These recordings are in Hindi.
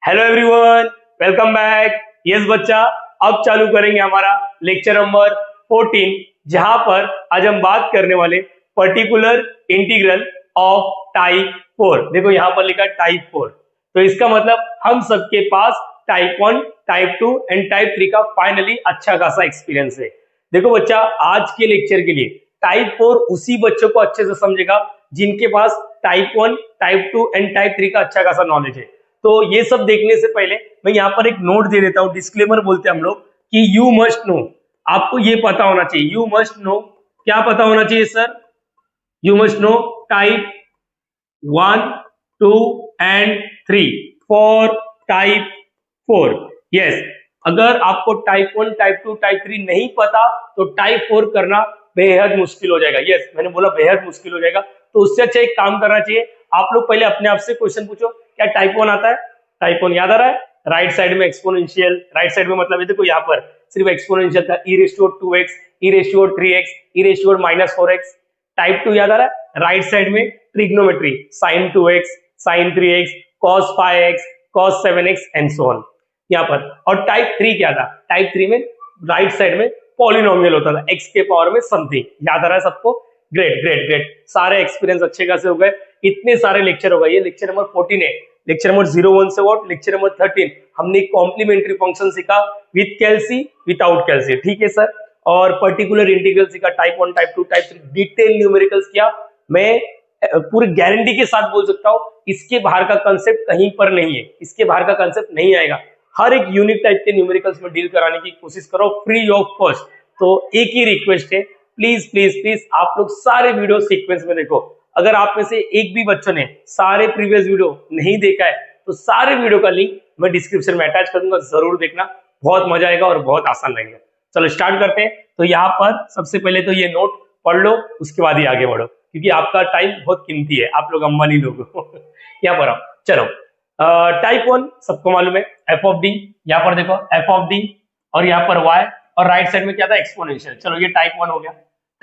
Hello everyone, welcome back. Yes बच्चा, अब चालू करेंगे हमारा लेक्चर नंबर 14, जहां पर आज हम बात करने वाले पर्टिकुलर इंटीग्रल ऑफ टाइप 4। देखो यहाँ पर लिखा टाइप 4, तो इसका मतलब हम सबके पास टाइप 1, टाइप 2 एंड टाइप 3 का फाइनली अच्छा खासा एक्सपीरियंस है। देखो बच्चा, आज के लेक्चर के लिए टाइप 4 उसी बच्चों को अच्छे से समझेगा जिनके पास टाइप 1, टाइप 2 एंड टाइप 3 का अच्छा खासा नॉलेज है। तो ये सब देखने से पहले मैं यहाँ पर एक नोट दे देता हूँ, डिस्क्लेमर बोलते हैं हम लोग कि यू मस्ट नो, आपको ये पता होना चाहिए। यू मस्ट नो, क्या पता होना चाहिए sir? You must know type 1, 2 and 3 for type 4। Yes, अगर आपको टाइप 1, टाइप 2, टाइप 3 नहीं पता तो टाइप 4 करना बेहद मुश्किल हो जाएगा। यस, मैंने बोला बेहद मुश्किल हो जाएगा। तो उससे अच्छा एक काम करना चाहिए, आप लोग पहले अपने आप से क्वेश्चन पूछो, क्या टाइप 1 आता है? टाइप 1 याद आ रहा है? राइट साइड में एक्सपोनेंशियल, राइट साइड में मतलब ये देखो यहाँ पर सिर्फ एक्सपोनेंशियल था, e raise to 2x, e raise to 3x, e raise to -4x। Type 2 याद आ रहा है? राइट साइड में trigonometry, sin 2x, sin 3x, cos 5x, cos 7x and so on यहाँ पर। और टाइप 3 क्या था? टाइप 3 में राइट साइड में पॉलिनोमियल होता था, x के पावर में समथिंग। याद आ रहा है सबको? ग्रेट ग्रेट ग्रेट, सारे एक्सपीरियंस अच्छे खासे हो गए। इतने सारे लेक्चर हो गए, ये लेक्चर नंबर 14 है। लेक्चर नंबर 01 से व्हाट, लेक्चर नंबर 13 हमने कॉम्प्लीमेंट्री फंक्शन सीखा विद कैल्सी, विदाउट कैल्सी, ठीक है सर। और पर्टिकुलर इंटीग्रल सीखा, type 1, type 2, type 3, detail numericals किया। मैं पूरी गारंटी के साथ बोल सकता हूं, इसके बाहर का कंसेप्ट कहीं पर नहीं है, इसके बाहर का कंसेप्ट नहीं आएगा। हर एक यूनिक टाइप के न्यूमेरिकल्स में डील कराने की कोशिश करो फ्री ऑफ कॉस्ट। तो एक ही रिक्वेस्ट है, प्लीज प्लीज प्लीज आप लोग सारे वीडियो सीक्वेंस में देखो। अगर आप में से एक भी बच्चों ने सारे प्रीवियस वीडियो नहीं देखा है तो सारे वीडियो का लिंक मैं डिस्क्रिप्शन में अटैच कर दूंगा, जरूर देखना, बहुत मजा आएगा और बहुत आसान लगेगा। चलो स्टार्ट करते हैं। तो यहाँ पर सबसे पहले तो ये नोट पढ़ लो, उसके बाद ही आगे बढ़ो, क्योंकि आपका टाइम बहुत कीमती है, आप लोग अंबानी लोग हो। यहाँ पर आओ, चलो। टाइप 1 सबको मालूम है, एफ ऑफ डी। यहाँ पर देखो एफ ऑफ डी, और यहाँ पर वाई, और राइट साइड में क्या था? एक्सपोनेंशियल। चलो ये टाइप 1 हो गया।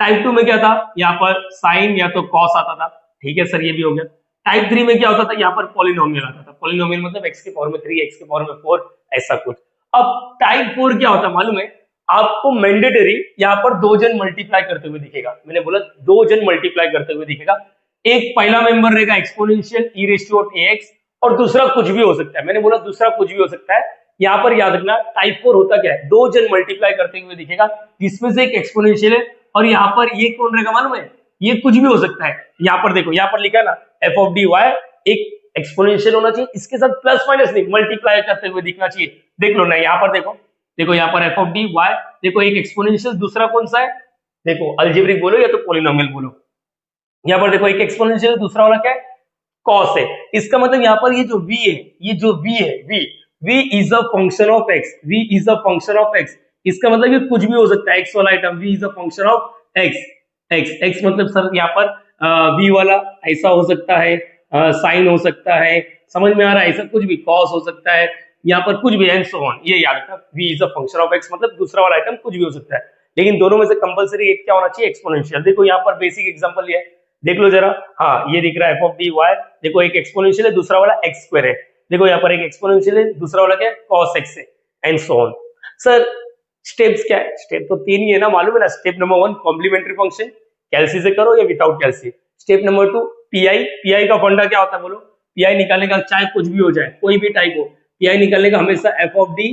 टाइप 2 में क्या था? यहाँ पर साइन या तो कॉस आता था, ठीक है सर, ये भी हो गया। टाइप 3 में क्या होता था? यहाँ पर पॉलिनोमियल आता था। पॉलिनोमियल मतलब x के पावर में 3, x के पावर में 4, ऐसा कुछ। अब टाइप 4 क्या होता है मालूम है आपको? मैंडेटरी यहाँ पर दो जन मल्टीप्लाई करते हुए दिखेगा। मैंने बोला दो जन मल्टीप्लाई करते हुए दिखेगा। एक पहला मेंबर रहेगा exponential e raise to ax, और दूसरा कुछ भी हो सकता है। मैंने बोला दूसरा कुछ भी हो सकता है। यहाँ पर याद रखना टाइप 4 होता क्या है? दो जन मल्टीप्लाई करते हुए दिखेगा, जिसमें से एक एक्सपोनेंशियल है, और यहाँ पर ये कौन रहेगा मालूम है? ये कुछ भी हो सकता है। यहाँ पर देखो, यहाँ पर लिखा है ना एफ ऑफ डी वाई, एक एक्सपोनेंशियल होना चाहिए, इसके साथ प्लस माइनस नहीं, मल्टीप्लाई करते हुए दिखना चाहिए। देख लो ना, यहाँ पर देखो, देखो यहाँ पर एफ ऑफ डी वाई, देखो एक एक्सपोनेंशियल, दूसरा कौन सा है? देखो अलजेब्रिक बोलो या तो पॉलिनोमियल बोलो। यहाँ पर देखो एक एक्सपोनेंशियल, दूसरा वाला क्या है? कॉस है। इसका मतलब यहाँ पर ये जो v है, ये जो v है, v is a function of x, v is a function of x। इसका मतलब ये कुछ भी हो सकता है, x वाला item v is a function of x। x मतलब सर यहाँ पर v वाला ऐसा हो सकता है, साइन हो सकता है, समझ में आ रहा है? ऐसा कुछ भी, कॉस हो सकता है, यहाँ पर कुछ भी एंड सो ऑन। ये याद रखना, v is a function of x मतलब दूसरा वाला आइटम कुछ भी हो सकता है, लेकिन दोनों में से कंपलसरी एक क्या होना चाहिए? एक्सपोनेंशियल। देखो यहाँ पर बेसिक एग्जांपल ये है, देख लो जरा। हाँ, ये दिख रहा है एफ ऑफ डी वाई, देखो एक एक्सपोनेंशियल है, दूसरा वाला एक्स स्क्वायर है। देखो यहाँ पर एक एक्सपोनेंशियल है, दूसरा वाला क्या है? cos x है, and so on. Sir steps क्या है? स्टेप तो 3 ही है ना, मालूम है ना। Step number 1 complementary function, calci से करो या without calci. Step number 2 PI. PI का फंडा क्या होता है बोलो? पीआई निकालने का, चाहे कुछ भी हो जाए, कोई भी टाइप हो, पीआई निकालने का हमेशा एफ ऑफ डी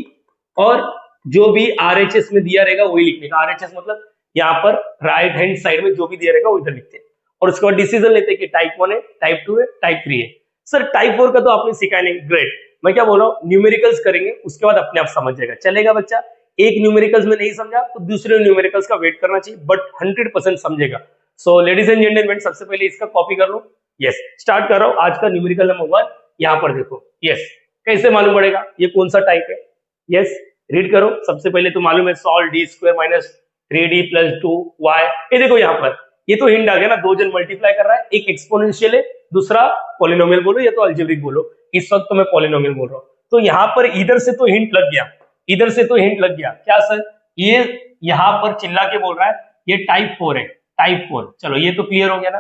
और जो भी आरएचएस में दिया रहेगा वही लिखने का। आरएचएस मतलब यहाँ पर राइट हैंड साइड में जो भी दिया रहेगा वो इधर लिखते हैं, और उसके बाद डिसीजन लेते हैं कि टाइप 1 है, टाइप 2 है, टाइप 3 है। सर टाइप 4 का तो आपने सिखाया नहीं, ग्रेट। मैं क्या बोल रहा हूँ, न्यूमेरिकल्स करेंगे, उसके बाद अपने आप समझ जाएगा, चलेगा बच्चा। एक न्यूमेरिकल्स में नहीं समझा तो दूसरे न्यूमेरिकल्स का वेट करना चाहिए, बट 100% समझेगा। सो लेडीज एंड जेंटलमैन, सबसे पहले इसका कॉपी कर लो। यस, स्टार्ट कर रहा हूँ आज का न्यूमेरिकल नंबर 1। यहाँ पर देखो, यस, कैसे मालूम पड़ेगा ये कौन सा टाइप है? यस, रीड करो। सबसे पहले तो मालूम है solve D square minus 3d plus 2y। ये देखो यहाँ पर ये तो हिंट आ गया ना, दो जन मल्टीप्लाई कर रहा है, एक एक्सपोनेंशियल है, दूसरा पॉलिनोमियल बोलो या तो अलजेब्रिक बोलो। इस वक्त तो मैं पॉलिनोमियल बोल रहा हूँ। तो यहाँ पर इधर से तो हिंट लग गया, इधर से तो हिंट लग गया। क्या सर? ये यहाँ पर चिल्ला के बोल रहा है ये टाइप 4 है, टाइप 4। चलो ये तो क्लियर हो गया ना।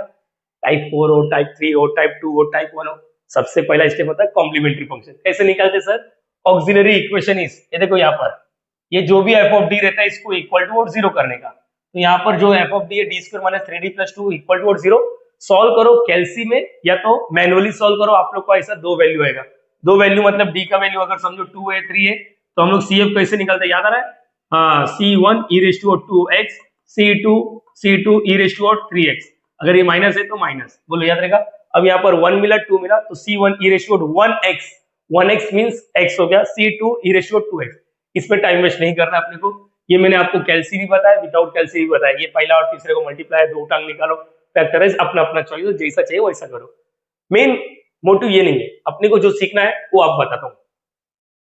टाइप 4 हो, टाइप 3 हो, टाइप 2 हो, टाइप 1 हो, सबसे पहला स्टेप होता है कॉम्प्लीमेंट्री फंक्शन। कैसे निकालते सर? ऑक्सिलरी इक्वेशन इज, ये देखो यहाँ पर ये जो भी एफ ऑफ डी रहता है इसको इक्वल टू और जीरो करने का। तो यहाँ पर जो एफ ऑफ डी है D square minus 3d plus 2 equal to और जीरो। सॉल्व करो कैलसी में या तो मैनुअली सॉल्व करो, आप लोग को ऐसा दो वैल्यू आएगा। दो वैल्यू मतलब डी का वैल्यू अगर समझो 2 है 3 है तो हम लोग सी एफ कैसे निकालते हैं याद आ रहा है? हाँ, C1 e raise to 2x, C2 e raise to 3x। अगर ये माइनस है तो माइनस, बोलो याद रहेगा। अब यहाँ पर 1 मिला 2 मिला तो C1 e raise to 1x, 1x means x हो गया, C2 e raise to 2x। इसमें टाइम वेस्ट नहीं करना अपने को। ये मैंने आपको कैलसी भी बताया, विदाउट कैलसी भी बताया। ये पहला और तीसरे को मल्टीप्लाई, दो टांग निकालो, फैक्टराइज, अपना अपना चॉइस, जैसा चाहिए वैसा करो। मेन मोटिव ये नहीं है, अपने को जो सीखना है वो आप बताता हूँ।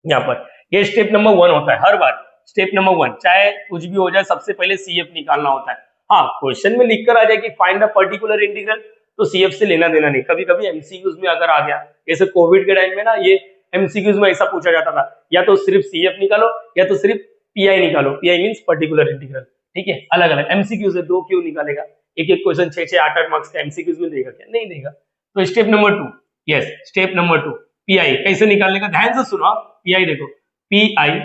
यहाँ पर ये स्टेप नंबर 1 होता है हर बार। स्टेप नंबर 1 चाहे कुछ भी हो जाए, सबसे पहले सीएफ निकालना होता है। हाँ, क्वेश्चन में लिखकर आ जाए कि फाइंड अ पर्टिकुलर इंटीग्रल, तो सीएफ से लेना देना नहीं। कभी कभी एमसीक्यूज में अगर आ गया, जैसे कोविड के टाइम में ना, ये एमसीक्यूज में ऐसा पूछा जाता था, या तो सिर्फ सीएफ निकालो या तो सिर्फ पीआई निकालो। पीआई मींस पर्टिकुलर इंटीग्रल, ठीक है, अलग अलग। एमसीक्यूज से दो क्यों निकालेगा? एक एक क्वेश्चन 6-6 8-8 मार्क्स का एमसीक्यूज में देगा क्या? नहीं देगा। तो step number 2, yes step number 2 pi कैसे निकालने का, ध्यान से सुनो। पीआई देखो, पीआई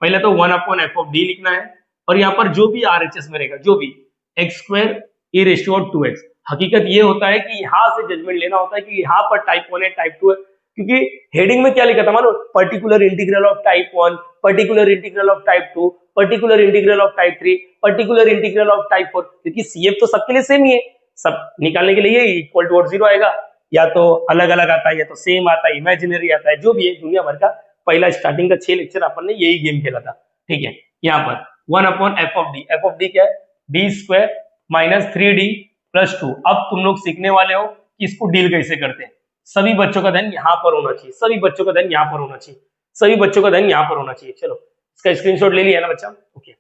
पहले तो 1/f(d) लिखना है, और यहाँ पर जो भी आरएचएस में रहेगा, जो भी x² e raise to 2x। हकीकत ये होता है कि यहाँ से जजमेंट लेना होता है कि यहाँ पर टाइप 1 है टाइप 2 है, क्योंकि हेडिंग में क्या लिखा था मानो, particular integral of type 1, particular integral of type 2, particular integral of type 3, particular integral of type 4। क्योंकि सीएफ तो सबके लिए सेम ही है, सब निकालने के लिए इक्वल टू और जीरो आएगा, या तो अलग अलग आता है या तो सेम आता है, इमेजिनरी आता है, जो भी है दुनिया भर का। पहला स्टार्टिंग का 6 लेक्चर अपन ने यही गेम खेला था, ठीक है। यहाँ पर 1/f(d), एफ ऑफ डी क्या है? d² minus 3d plus 2। अब तुम लोग सीखने वाले हो कि इसको डील कैसे करते हैं। सभी बच्चों का ध्यान यहाँ पर होना चाहिए, सभी बच्चों का ध्यान यहाँ पर होना चाहिए, सभी बच्चों का ध्यान यहाँ पर होना चाहिए। चलो इसका स्क्रीनशॉट ले लिया ना बच्चा? ओके,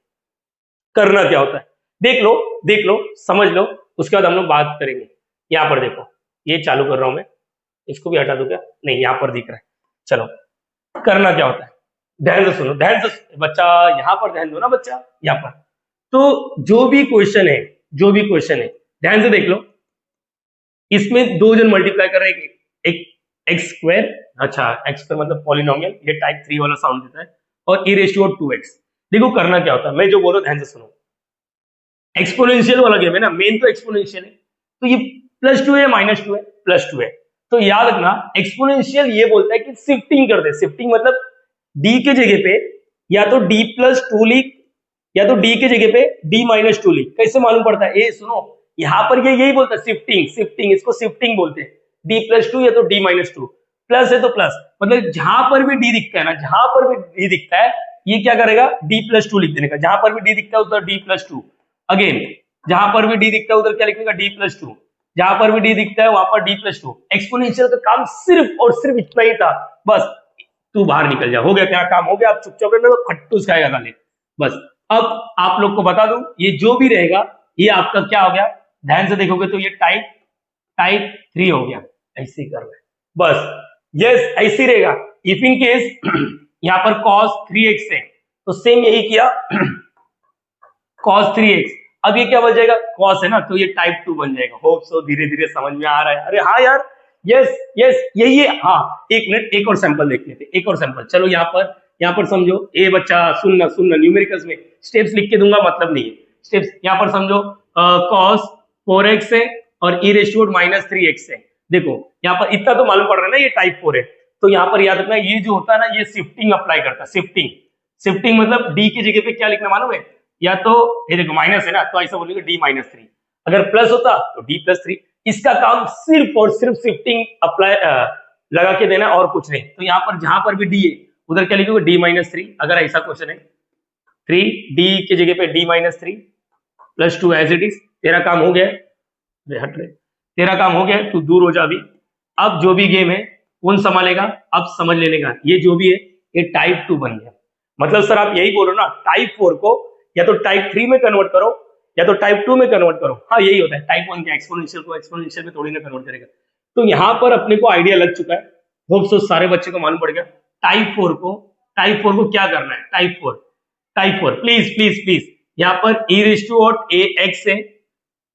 करना क्या होता है देख लो, समझ लो, उसके बाद हम लोग बात करेंगे। यहाँ पर देखो, ये चालू कर रहा हूं मैं, इसको भी हटा दूं क्या? नहीं, यहाँ पर दिख रहा है। चलो करना क्या होता है, ध्यान से सुनो, ध्यान से बच्चा, यहाँ पर ध्यान दो ना बच्चा। यहाँ पर तो जो भी क्वेश्चन है ध्यान से देख लो। इसमें दो जन मल्टीप्लाई कर रहे हैं, एक x², अच्छा x² मतलब पॉलिनोमियल, ये टाइप 3 वाला साउंड देता है, और e रेस टू 2x। देखो करना क्या होता है, मैं जो बोल रहा हूं ध्यान से सुनो। एक्सपोनेंशियल वाला गेम है ना, मेन तो एक्सपोनेंशियल है। तो ये +2 है --2 है, +2 है, तो याद रखना एक्सपोनेंशियल ये बोलता है कि शिफ्टिंग कर दे। शिफ्टिंग मतलब d के जगह पे या तो d+2 लिख, या तो d के जगह पे d-2 लिख। कैसे मालूम पड़ता है? सुनो, यहाँ पर ये यही बोलता है शिफ्टिंग, इसको शिफ्टिंग बोलते हैं। d+2 या तो d-2, प्लस है तो प्लस, मतलब जहां पर भी d दिखता है ना, जहां पर भी d दिखता है ये क्या करेगा? d+2 लिख देने का। जहां पर भी d दिखता है उधर d+2, अगेन जहां पर भी d दिखता है उधर क्या लिखने का? d+2, जहां पर भी d दिखता है वहां पर d+2। एक्सपोनेंशियल का काम सिर्फ और सिर्फ इतना ही था, बस तू बाहर निकल जा, हो गया तेरा काम, हो गया। आप चुपचाप रहना, तो खट्टूस खाएगा गाली, बस। अब आप लोग को बता दूं, ये जो भी रहेगा ये आपका क्या हो गया, ध्यान से देखोगे तो ये टाइप 3 हो गया। ऐसे ही कर रहे बस, यस ऐसे रहेगा। इफ इन केस यहाँ पर cos 3x है तो सेम यही किया cos 3x। अब ये क्या बन जाएगा? cos है ना, तो ये टाइप 2 बन जाएगा। होप सो धीरे धीरे समझ में आ रहा है। अरे हाँ यार, यस यही है। हाँ, एक मिनट, एक और सैंपल देख लेते, एक और सैंपल। चलो यहाँ पर समझो। ए बच्चा सुनना, न्यूमेरिकल्स में स्टेप्स लिख के दूंगा, मतलब नहीं है स्टेप्स। यहाँ पर समझो cos 4x है और e रेस टू -3x है। देखो यहाँ पर इतना तो मालूम पड़ रहा है ना, ये टाइप 4 है। तो यहाँ पर याद रखना, ये जो होता है ना, ये शिफ्टिंग अप्लाई करता है। शिफ्टिंग मतलब d की जगह पे क्या लिखना मालूम है? या तो ये देखो माइनस है ना, तो ऐसा बोलेंगे d-3। अगर प्लस होता तो d+3। इसका काम सिर्फ और सिर्फ शिफ्टिंग अप्लाई लगा के देना, और कुछ नहीं। तो यहाँ पर जहां पर भी d है उधर क्या लिखोगे? d-3। अगर ऐसा क्वेश्चन है 3d की जगह पे d-3 +2 एज इट इज। तेरा काम हो गया, तेरा काम हो गया, तू दूर हो जा अभी। अब जो भी गेम है कौन संभालेगा? अब समझ लेने का, ये जो भी है ये टाइप 2 बन गया। मतलब सर आप यही बोलो ना, टाइप 4 को या तो टाइप 3 में कन्वर्ट करो या तो टाइप 2 में कन्वर्ट करो। हाँ यही होता है। टाइप 1 के एक्सपोनेंशियल को एक्सपोनेंशियल में थोड़ी ना कन्वर्ट करेगा। तो यहाँ पर अपने को आइडिया लग चुका है, होप सो सारे बच्चे को मालूम पड़ गया। टाइप 4 को क्या करना है? टाइप 4 प्लीज यहाँ पर e रेस टू ax है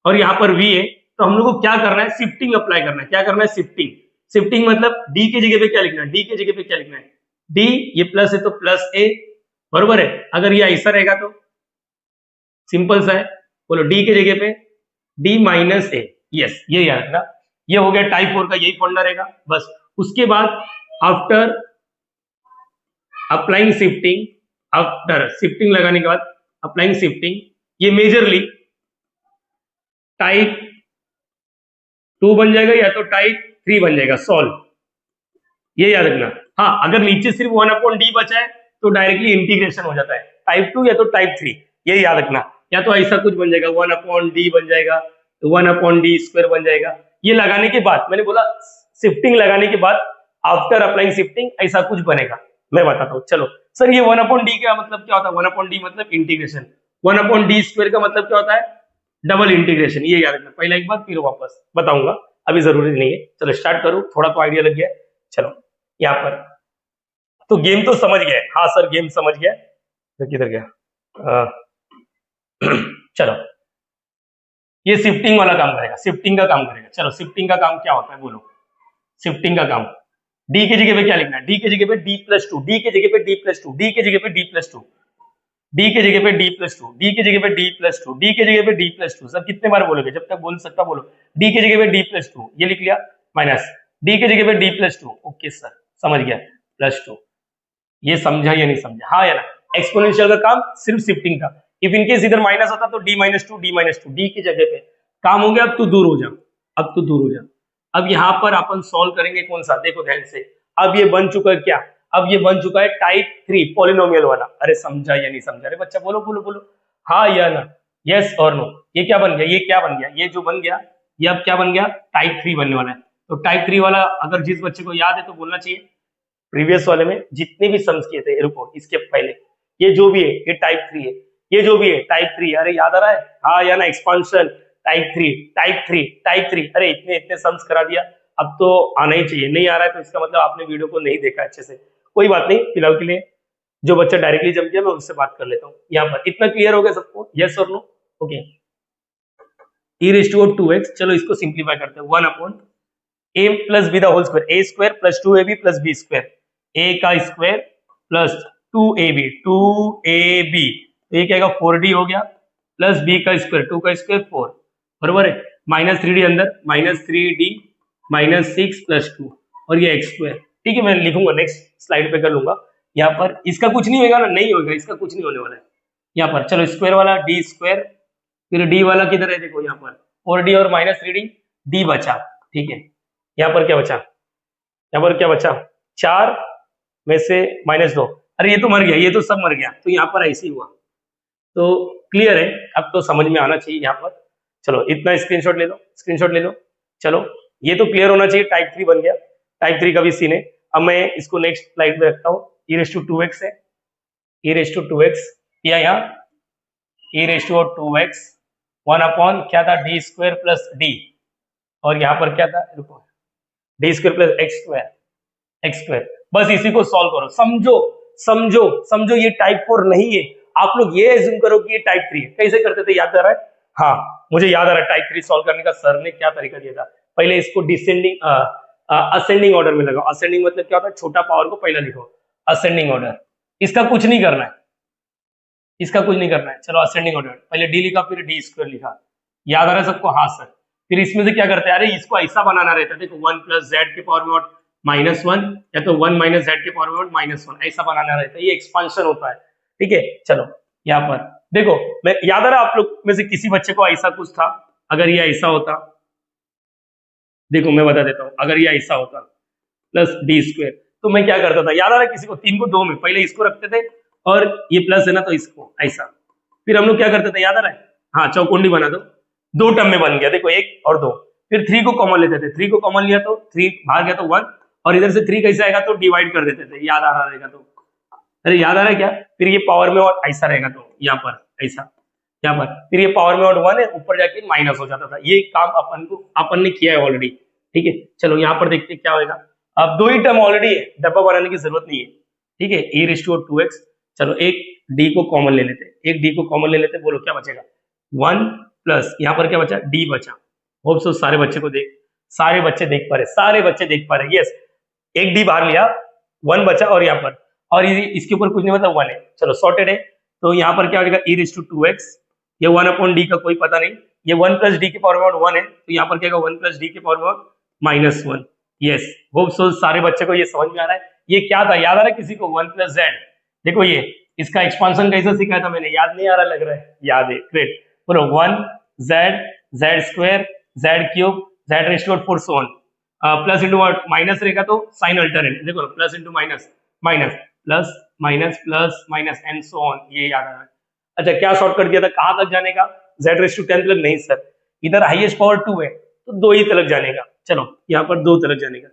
और यहाँ पर v है, तो हम लोग को क्या करना है? शिफ्टिंग अप्लाई करना है। क्या करना है? शिफ्टिंग। शिफ्टिंग मतलब डी की जगह पे क्या लिखना है, डी की जगह पे क्या लिखना है, डी, ये प्लस है तो प्लस ए, बरोबर है। अगर ये ऐसा रहेगा तो सिंपल सा है, बोलो डी की जगह पे डी माइनस ए, यस ये याद रखना। ये हो गया टाइप 4 का, यही फॉर्मूला रहेगा बस। उसके बाद after applying shifting, after shifting लगाने के बाद अप्लाइंग शिफ्टिंग, ये मेजरली टाइप 2 बन जाएगा या तो टाइप 3 बन जाएगा, सॉल्व, ये याद रखना। हाँ, अगर नीचे सिर्फ 1/d बचा है तो डायरेक्टली इंटीग्रेशन हो जाता है, टाइप 2 या तो टाइप 3, ये याद रखना। या तो ऐसा कुछ बन जाएगा 1/d बन जाएगा, 1/d² बन जाएगा। ये लगाने के बाद मैंने बोला शिफ्टिंग लगाने के बाद आफ्टर अप्लाइंग शिफ्टिंग ऐसा कुछ बनेगा, मैं बताता हूँ। चलो सर ये 1/d का मतलब क्या होता है, 1/d मतलब इंटीग्रेशन, 1/d² का मतलब क्या होता है, डबल इंटीग्रेशन, ये याद रखना। पहला एक बार फिर वापस बताऊंगा, अभी जरूरी नहीं है। चलो स्टार्ट करूं, थोड़ा तो आइडिया लग गया। चलो यहाँ पर तो गेम तो समझ गए, हाँ सर गेम समझ गया, तो किधर गया चलो ये शिफ्टिंग वाला काम करेगा, शिफ्टिंग का काम करेगा। चलो शिफ्टिंग का काम क्या होता है बोलो, शिफ्टिंग का काम डी की जगह पे क्या लिखना है, डी की जगह पे d+2, डी की जगह पे d+2, डी की जगह पे d+2, डी की जगह पे d+2, डी की जगह पे d+2, डी की जगह पे d+2। सर कितने बार बोलोगे, जब तक बोल सकता बोलो। डी की जगह पे d+2, ये लिख लिया, माइनस डी की जगह पे d+2, ओके सर समझ गया, +2। ये समझा या नहीं समझा, हाँ या ना। एक्सपोनेंशियल का काम सिर्फ शिफ्टिंग था। इफ इनकेस इधर माइनस होता तो d-2, d-2, डी की जगह पे काम हो गया। अब तू दूर हो जा, अब तू दूर हो जा। अब यहाँ पर अपन सॉल्व करेंगे कौन सा, देखो ध्यान से। अब ये बन चुका है क्या, अब ये बन चुका है टाइप 3 पॉलिनोमियल वाला। अरे समझा या नहीं समझा, अरे बच्चा बोलो बोलो बोलो, हाँ या ना, यस और नो। ये क्या बन गया, ये क्या बन गया, ये जो बन गया ये अब क्या बन गया, टाइप 3 बनने वाला है। तो टाइप 3 वाला अगर जिस बच्चे को याद है तो बोलना चाहिए। प्रीवियस वाले में जितने भी सम्स किए थे, रुको इसके पहले, ये जो भी है ये टाइप 3 है, ये जो भी है टाइप 3। अरे याद आ रहा है, हाँ या ना, एक्सपांशन टाइप 3, टाइप 3, टाइप 3। अरे इतने इतने सम्स करा दिया, अब तो आना ही चाहिए। नहीं आ रहा है तो इसका मतलब आपने वीडियो को नहीं देखा अच्छे से, कोई बात नहीं। फिलहाल के लिए जो बच्चा डायरेक्टली जम गया मैं उससे बात कर लेता हूँ। यहाँ पर इतना क्लियर हो गया सबको, यस और नो, ओके। e⁻²2x, चलो इसको सिंप्लीफाई करते हैं, 1/a plus b the whole square, a² plus 2ab plus b², a का स्क्वायर प्लस 2ab, 2ab, तो ये क्या आएगा 4d हो गया, प्लस b का स्क्वायर, 2 का स्क्वायर 4, बराबर है, माइनस 3d अंदर, माइनस 3d माइनस 6 प्लस 2, और ये x²। ठीक है, मैं लिखूंगा नेक्स्ट स्लाइड पे कर लूंगा। यहाँ पर इसका कुछ नहीं होगा ना, नहीं होगा, इसका कुछ नहीं होने वाला है यहाँ पर। चलो स्क्वायर वाला d², फिर d वाला किधर है, देखो यहाँ पर 4d और माइनस 3d, d बचा, ठीक है। यहाँ पर क्या बचा, यहाँ पर क्या बचा, 4 में से -2, अरे ये तो मर गया, ये तो सब मर गया, तो यहाँ पर ऐसे ही हुआ। तो क्लियर है, अब तो समझ में आना चाहिए यहाँ पर। चलो इतना स्क्रीनशॉट ले लो, स्क्रीनशॉट ले लो। चलो ये तो क्लियर होना चाहिए, टाइप 3 बन गया, टाइप 3 का भी सीन है। अब मैं इसको नेक्स्ट स्लाइड में रखता हूँ। e⁻²2x है, e⁻²2x किया यहाँ, e⁻²2x 1 क्या था, d² प्लस d, और यहाँ पर क्या था, रुको, d² प्लस x², बस इसी को सॉल्व करो। समझो समझो समझो, ये टाइप 4 नहीं है, आप लोग ये एज्यूम करो कि ये टाइप 3 है। कैसे करते थे याद आ रहा है, हाँ मुझे याद आ रहा है, टाइप 3 सॉल्व करने का सर ने क्या तरीका दिया था। पहले इसको डिसेंडिंग असेंडिंग ऑर्डर में लगाओ। असेंडिंग मतलब क्या होता है, छोटा पावर को पहला लिखो, असेंडिंग ऑर्डर। इसका कुछ नहीं करना है, इसका कुछ नहीं करना है। चलो असेंडिंग ऑर्डर, पहले d लिखा फिर d² लिखा, याद आ रहा है सबको, हाँ सर। फिर इसमें से क्या करते हैं, अरे इसको ऐसा बनाना रहता है, देखो 1 प्लस z के पावर में और -1, या तो 1 माइनस z के पावर में और -1, ऐसा बनाना रहता है, ये एक्सपांशन होता है, ठीक है। चलो यहाँ पर देखो, मैं याद आ रहा है आप लोग में से किसी बच्चे को ऐसा कुछ था, अगर ये ऐसा होता, देखो मैं बता देता हूँ, अगर ये ऐसा होता प्लस d², तो मैं क्या करता था, याद आ रहा है किसी को, 3 को 2 में, पहले इसको रखते थे और ये प्लस है ना तो इसको ऐसा, फिर हम लोग क्या करते थे, याद आ रहा है, हाँ चौकोंडी बना दो, 2 टर्म में बन गया, देखो 1 और 2, फिर 3 को कॉमन लेते थे, 3 को कॉमन लिया तो 3 बाहर गया तो 1, और इधर से 3 कैसे आएगा तो डिवाइड कर देते थे, याद आ रहा रहेगा तो, अरे याद आ रहा है क्या, फिर ये पावर में और ऐसा रहेगा तो यहाँ पर ऐसा, यहाँ पर फिर ये पावर में और 1 है, ऊपर जाके माइनस हो जाता था। ये काम अपन ने किया है ऑलरेडी, ठीक है। चलो यहाँ पर देखते हैं क्या होगा। अब 2 ही टर्म ऑलरेडी है, डब्बा बनाने की जरूरत नहीं है, ठीक है। e⁻²2x, चलो एक d को कॉमन ले लेते, एक d को कॉमन ले लेते, बोलो क्या बचेगा, 1 प्लस यहाँ पर क्या बचा, d बचा। होप सो सारे बच्चे को देख सारे बच्चे देख पा रहे, सारे बच्चे देख पा रहे। यस, एक डी बाहर लिया, 1 बचा और यहाँ पर, और इसके ऊपर कुछ नहीं मतलब 1 है। चलो सॉर्टेड है। तो यहाँ पर क्या हो जाएगा, e⁻²x, ये 1/d का कोई पता नहीं, ये 1 + d की पावर में 1 है, तो यहाँ पर क्या होगा 1 + d की पावर में -1। यस, होप सो सारे बच्चे को ये समझ में आ रहा है। ये क्या था, याद आ रहा है किसी को, 1 + z। देखो ये इसका एक्सपांशन कैसे सिखाया था मैंने, याद नहीं आ रहा लग रहा है, याद है, ग्रेट। बोलो 1 z² z³ z⁻⁴ so on। Plus into minus रहेगा तो साइन अल्टरनेट, देखो plus into minus minus plus minus plus minus and so on, ये याद आ रहा है। अच्छा क्या शॉर्ट कर दिया था, कहां तक जाने का, z⁻10 तक नहीं सर, इधर हाईएस्ट पावर 2 है तो 2 ही तक जाने का। चलो यहाँ पर 2 तक जाने का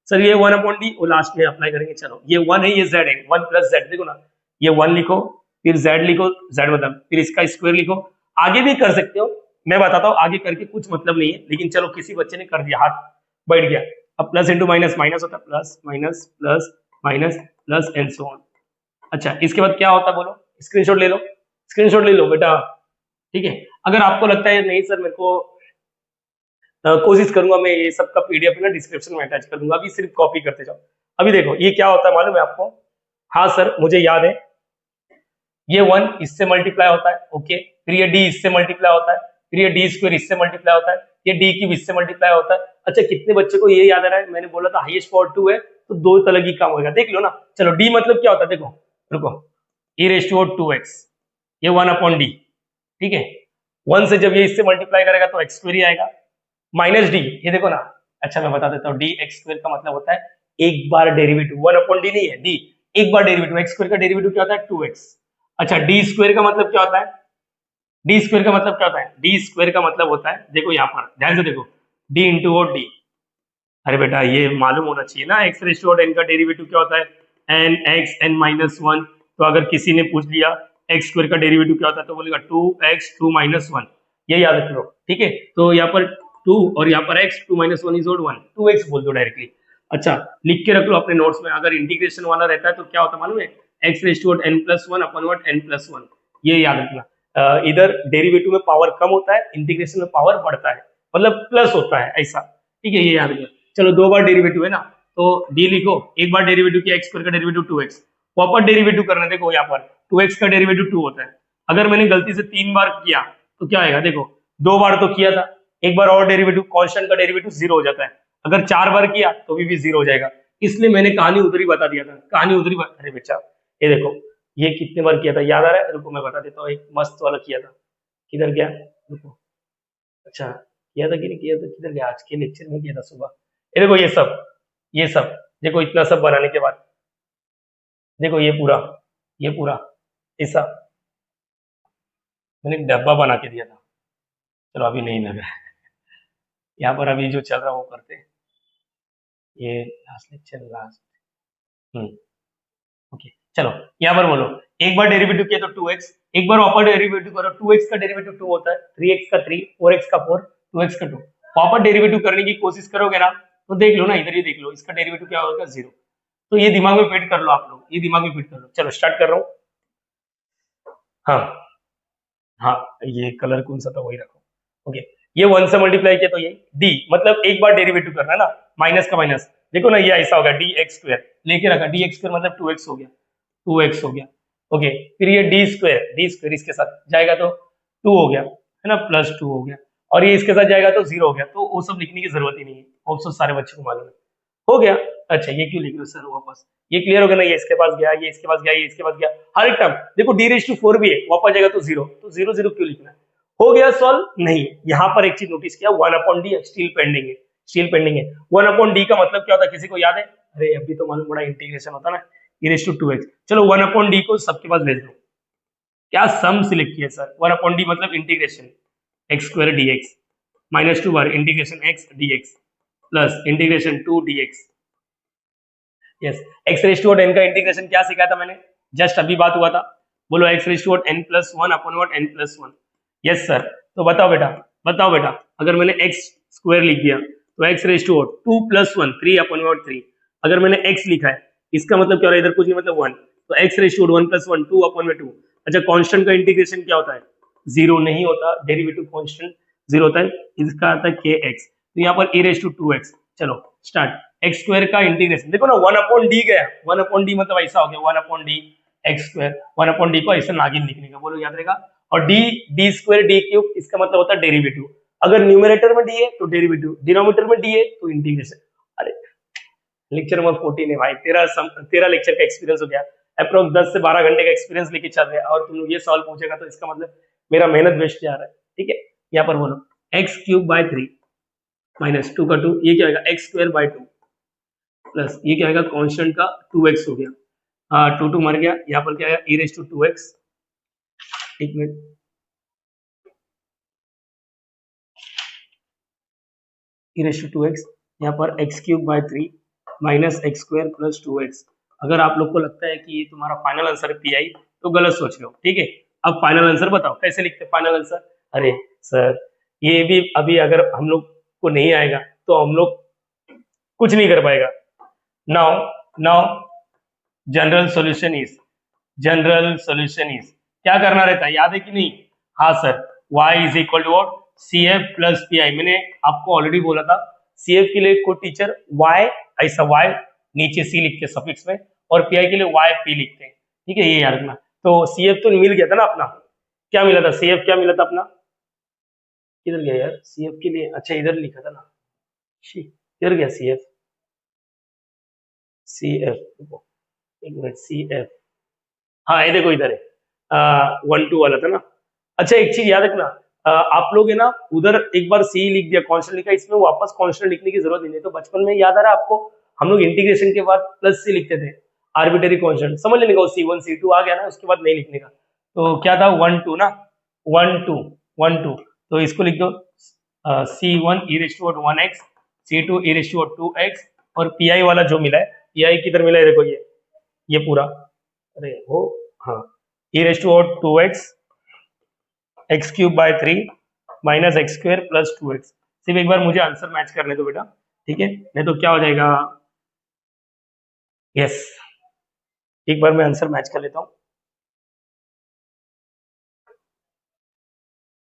सर, ये 1/d वो लास्ट में अप्लाई करेंगे। चलो ये 1 है, ये z है, 1 + z, देखो ना ये 1 लिखो, फिर z लिखो, z मतलब फिर इसका स्क्वायर लिखो। आगे भी कर सकते हो, मैं बताता हूँ आगे करके कुछ मतलब नहीं है, लेकिन चलो किसी बच्चे ने कर दिया, हाथ बैठ गया। अब प्लस इंटू माइनस माइनस होता है, plus minus plus minus plus and so on. अच्छा इसके बाद क्या होता है बोलो, स्क्रीनशॉट ले लो, स्क्रीनशॉट ले लो बेटा, ठीक है। अगर आपको लगता है नहीं सर मेरे को कोशिश करूंगा मैं ये सब का पीडीएफ ना डिस्क्रिप्शन में अटैच कर दूंगा, अभी सिर्फ कॉपी करते जाओ। अभी देखो ये क्या होता है मालूम है आपको, हाँ सर मुझे याद है, ये 1 इससे मल्टीप्लाई होता है, ओके, फिर ये d इससे मल्टीप्लाई होता है, फिर ये d² इससे मल्टीप्लाई होता है, ये d³ इससे मल्टीप्लाई होता है। अच्छा कितने बच्चे को ये याद आ रहा है, मैंने बोला था हाईएस्ट पावर 2 है तो 2 तक ही काम होगा, देख लो ना। चलो d मतलब क्या होता है, देखो रुको, e⁻²x, ये 1/d, ठीक है। 1 से जब ये इससे मल्टीप्लाई करेगा तो x² ही आएगा, माइनस d, ये देखो ना। अच्छा मैं बता देता हूँ, dx² का मतलब होता है एक बार डेरिवेटिव, 1/d नहीं है, d एक बार डेरिवेटिव, x² का डेरिवेटिव क्या होता है 2x। अच्छा d² का मतलब क्या होता है, d² का मतलब क्या होता है, d² का मतलब होता है, देखो यहाँ पर ध्यान से देखो, d इंटू d। अरे बेटा ये मालूम होना चाहिए ना, x⁻n का डेरिवेटिव क्या होता है n(x n-1)। तो अगर किसी ने पूछ लिया x² का डेरिवेटिव क्या होता है तो बोलेगा 2x 2 - 1, ये याद रख लो, ठीक है। तो यहाँ पर 2 और यहाँ पर x 2 - 1 = 1, 2x बोल दो डायरेक्टली। अच्छा लिख के रख लो अपने नोट्स में, अगर इंटीग्रेशन वाला रहता है तो क्या होता है मालूम है, x⁻n+1/n+1, ये याद रखना। इधर डेरिवेटिव में पावर कम होता है, इंटीग्रेशन में पावर बढ़ता है, मतलब प्लस होता है ऐसा, ठीक है, ये याद रखना। चलो 2 बार डेरिवेटिव है ना, तो d लिखो, एक बार डेरिवेटिव किया x² का डेरिवेटिव 2x, वापस डेरिवेटिव करना, देखो यहाँ पर 2x का डेरिवेटिव 2 होता है। अगर मैंने गलती से 3 बार किया तो क्या आएगा, देखो 2 बार तो किया था, एक बार और डेरिवेटिव, कांस्टेंट का डेरिवेटिव 0 हो जाता है, अगर 4 बार किया तो भी 0 हो जाएगा। इसलिए मैंने कहानी उधर ही बता दिया था, कहानी उधर ही। अरे बच्चा ये देखो ये कितने बार किया था याद आ रहा है, रुको मैं बता देता हूँ, एक मस्त वाला किया था, किधर गया, रुको, अच्छा किया था कि नहीं किया था, किधर गया, आज के लेक्चर में किया था सुबह। ये देखो ये सब देखो, इतना सब बनाने के बाद देखो ये पूरा ऐसा मैंने एक डब्बा बना के दिया था। चलो अभी नहीं लगा यहाँ पर, अभी जो चल रहा है वो करते हैं, ये लास्ट लेक्चर लास्ट, ओके। चलो यहाँ पर बोलो, एक बार डेरिवेटिव किया तो 2x, एक बार वापस डेरिवेटिव करो, 2x का डेरिवेटिव 2 होता है, 3x का 3, 4x का 4, 2x का 2, वापस डेरिवेटिव करने की कोशिश करोगे ना तो देख लो ना, इधर ही देख लो, इसका डेरिवेटिव क्या होगा 0। तो ये दिमाग में फिट कर लो आप लोग, ये दिमाग में फिट कर लो। चलो स्टार्ट कर रहा हूँ, हाँ हाँ ये कलर कौन सा था वही रखो, ओके। ये 1 से मल्टीप्लाई किया तो ये d मतलब एक बार डेरिवेटिव करना है ना, माइनस का माइनस, देखो ना ये ऐसा होगा dx² लेके रखा, dx² मतलब 2x हो गया, 2x हो गया, ओके। फिर ये d² इसके साथ जाएगा तो 2 हो गया है ना, +2 हो गया, और ये इसके साथ जाएगा तो 0 हो गया, तो वो सब लिखने की जरूरत ही नहीं है, ऑप्शन सारे बच्चों को मालूम है, हो गया। अच्छा ये क्यों लिख रहे हो सर वापस, ये क्लियर हो गया ना, ये इसके पास गया, ये इसके पास गया, ये इसके पास गया, हर एक टर्म देखो d⁻4 भी है, वापस जाएगा तो 0, तो 0 0 क्यों लिखना है, हो गया सॉल्व नहीं। यहाँ पर एक चीज नोटिस किया, 1/d स्टिल पेंडिंग है, स्टिल पेंडिंग है। 1/d का मतलब क्या होता है किसी को याद है, अरे अभी तो मालूम बड़ा इंटीग्रेशन होता है ना, e⁻2x। चलो 1/d को सबके पास भेज दो, क्या सम सिलेक्ट किया सर, 1/d मतलब इंटीग्रेशन x² dx -2 बार integration x dx plus integration 2 dx। Yes, x⁻n का इंटीग्रेशन क्या सिखाया था मैंने, जस्ट अभी बात हुआ था, बोलो x⁻n+1/n+1। यस सर, तो बताओ बेटा, अगर मैंने x² लिख दिया तो x⁻2 + 1 3/3, अगर मैंने x लिखा है इसका मतलब क्या हो रहा है, इधर कुछ नहीं मतलब 1, तो x⁻1 + 1 2/2। अच्छा कांस्टेंट का इंटीग्रेशन क्या होता है, 0 नहीं होता, डेरिवेटिव कांस्टेंट 0 होता है, इसका आता है kx, तो यहाँ पर e रेस टू 2x। चलो स्टार्ट। एक्स स्क्वायर का इंटीग्रेशन देखो ना, 1/d गया, 1/d मतलब ऐसा हो गया 1/d एक्स स्क्वायर, 1/d को ऐसा नागिन लिखने का, बोलो याद रहेगा। और डी स्क्वायर डी क्यूब, इसका मतलब होता है डेरिवेटिव। अगर न्यूमरेटर में डी है तो डेरिवेटिव, डिनोमिनेटर में डी है तो इंटीग्रेशन। अरे लेक्चर नंबर 14 है भाई, तेरा लेक्चर का एक्सपीरियंस हो गया, अप्रोक्स 10 से 12 घंटे का एक्सपीरियंस लेके चल रहे हैं, और तुम लोग ये सवाल पूछेगा तो इसका मतलब मेरा मेहनत वेस्ट जा रहा है। ठीक है, यहाँ पर बोलो एक्स क्यूब बाय 3 माइनस 2 का 2, ये क्या होगा एक्स स्क्वायर बाय 2 प्लस ये क्या होगा कांस्टेंट का 2x हो गया, 2 मर गया, यहाँ पर क्या आएगा e रेस टू 2x। एक minute, e raise to 2x, यहाँ पर x cube by 3 minus x square plus 2x। अगर आप लोग को लगता है कि ये तुम्हारा फाइनल आंसर है पीआई, तो गलत सोच रहे हो। ठीक है, अब फाइनल आंसर बताओ कैसे लिखते हैं फाइनल आंसर। अरे सर ये भी अभी अगर हम लोग को नहीं आएगा तो हम लोग कुछ नहीं कर पाएगा। नाउ जनरल सॉल्यूशन इज क्या करना रहता है, याद है कि नहीं? हाँ sir, y is equal to what, CF plus PI। मैंने आपको ऑलरेडी बोला था CF के लिए कोई टीचर y ऐसा y नीचे C लिखते सफिक्स में, और PI के लिए YP लिखते हैं। ठीक है, ये याद रखना। तो CF तो मिल गया था ना अपना, क्या मिला था CF, क्या मिला था अपना, किधर गया यार CF के लिए, अच्छा इधर लिखा था ना, किधर गया CF, एक मिनट CF, हाँ ये देखो इधर है, 1 2 वाला था ना। अच्छा एक चीज याद रखना, आप लोग है ना उधर एक बार सी लिख दिया, कांस्टेंट लिखा, इसमें वापस कांस्टेंट लिखने की जरूरत नहीं है। तो बचपन में याद आ रहा है आपको, हम लोग इंटीग्रेशन के बाद प्लस सी लिखते थे, आर्बिटरी कांस्टेंट, समझ लेने का, C1 C2 आ गया ना, उसके बाद नहीं लिखने का। तो क्या था 1 2 ना, 1 2, तो इसको लिख दो C1 e raise to 1x, C2 e raise to 2x, और PI वाला जो मिला है, PI किधर मिला है देखो, ये पूरा, अरे वो हाँ, e raise to 2x x cube by 3 minus x square plus 2x। सिर्फ एक बार मुझे आंसर मैच करने दो बेटा, ठीक है, नहीं तो क्या हो जाएगा। यस, एक बार मैं आंसर मैच कर लेता हूँ।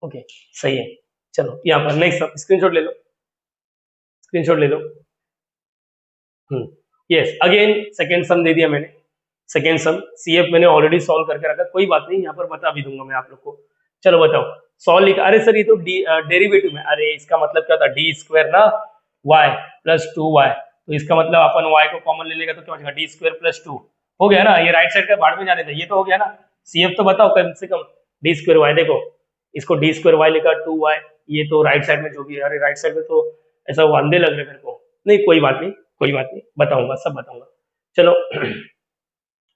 ओके सही है, चलो यहाँ पर नेक्स्ट स्क्रीनशॉट ले लो, स्क्रीनशॉट ले लो। यस, अगेन सेकेंड सम दे दिया मैंने, सेकेंड सम CF मैंने ऑलरेडी सॉल्व करके रखा, कोई बात नहीं, यहाँ पर बता भी दूंगा मैं आप लोग को। चलो बताओ, सॉल्व लिखा, अरे सर ये तो डेरिवेटिव में, अरे इसका मतलब क्या था, डी स्क्वायर ना y प्लस 2y, तो इसका मतलब अपन y को कॉमन ले लेगा तो क्या हो जाएगा डी स्क्वायर प्लस 2, हो गया ना, ये राइट साइड का भाड़ में जाने था, ये तो हो गया ना। CF तो बताओ कम से कम, डी स्क्वायर y, देखो इसको डी स्क्वायर y लिखा 2y, ये तो राइट साइड में जो भी है, अरे राइट साइड में तो ऐसा वांदे लग रहे मेरे को, नहीं कोई बात नहीं, कोई बात नहीं, बताऊंगा, सब बताऊंगा। चलो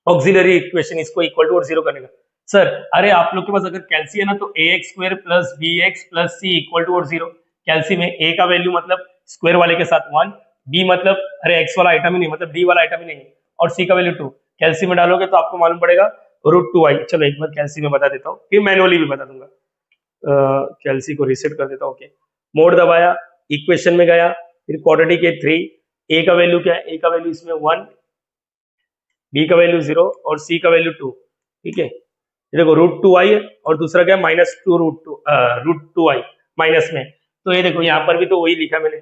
ऑक्सिलरी इक्वेशन, इसको इक्वल टू और जीरो करने का। सर अरे आप लोग के पास अगर कैल्सी है ना, तो ax square plus bx plus c equal to और जीरो। कैल्सी में a का वैल्यू मतलब स्क्वायर वाले के साथ 1, b मतलब अरे x वाला आइटम ही नहीं, मतलब d वाला आइटम ही नहीं, और c का वैल्यू 2। कैल्सी में डालोगे तो आपको मालूम पड़ेगा √2i। चलो एक बार कैल्सी में बता देता हूँ, फिर मैनुअली भी बता दूंगा। कैल्सी को रिसेट कर देता हूँ। ओके, मोड दबाया, इक्वेशन में गया, फिर क्वाड्रेटिक के 3, a का वैल्यू क्या है, a का वैल्यू इसमें 1, b का वैल्यू 0 और c का वैल्यू 2। ठीक है, ये देखो √2i है, और दूसरा क्या है -2√2i माइनस में, तो ये देखो यहाँ पर भी तो वही लिखा मैंने।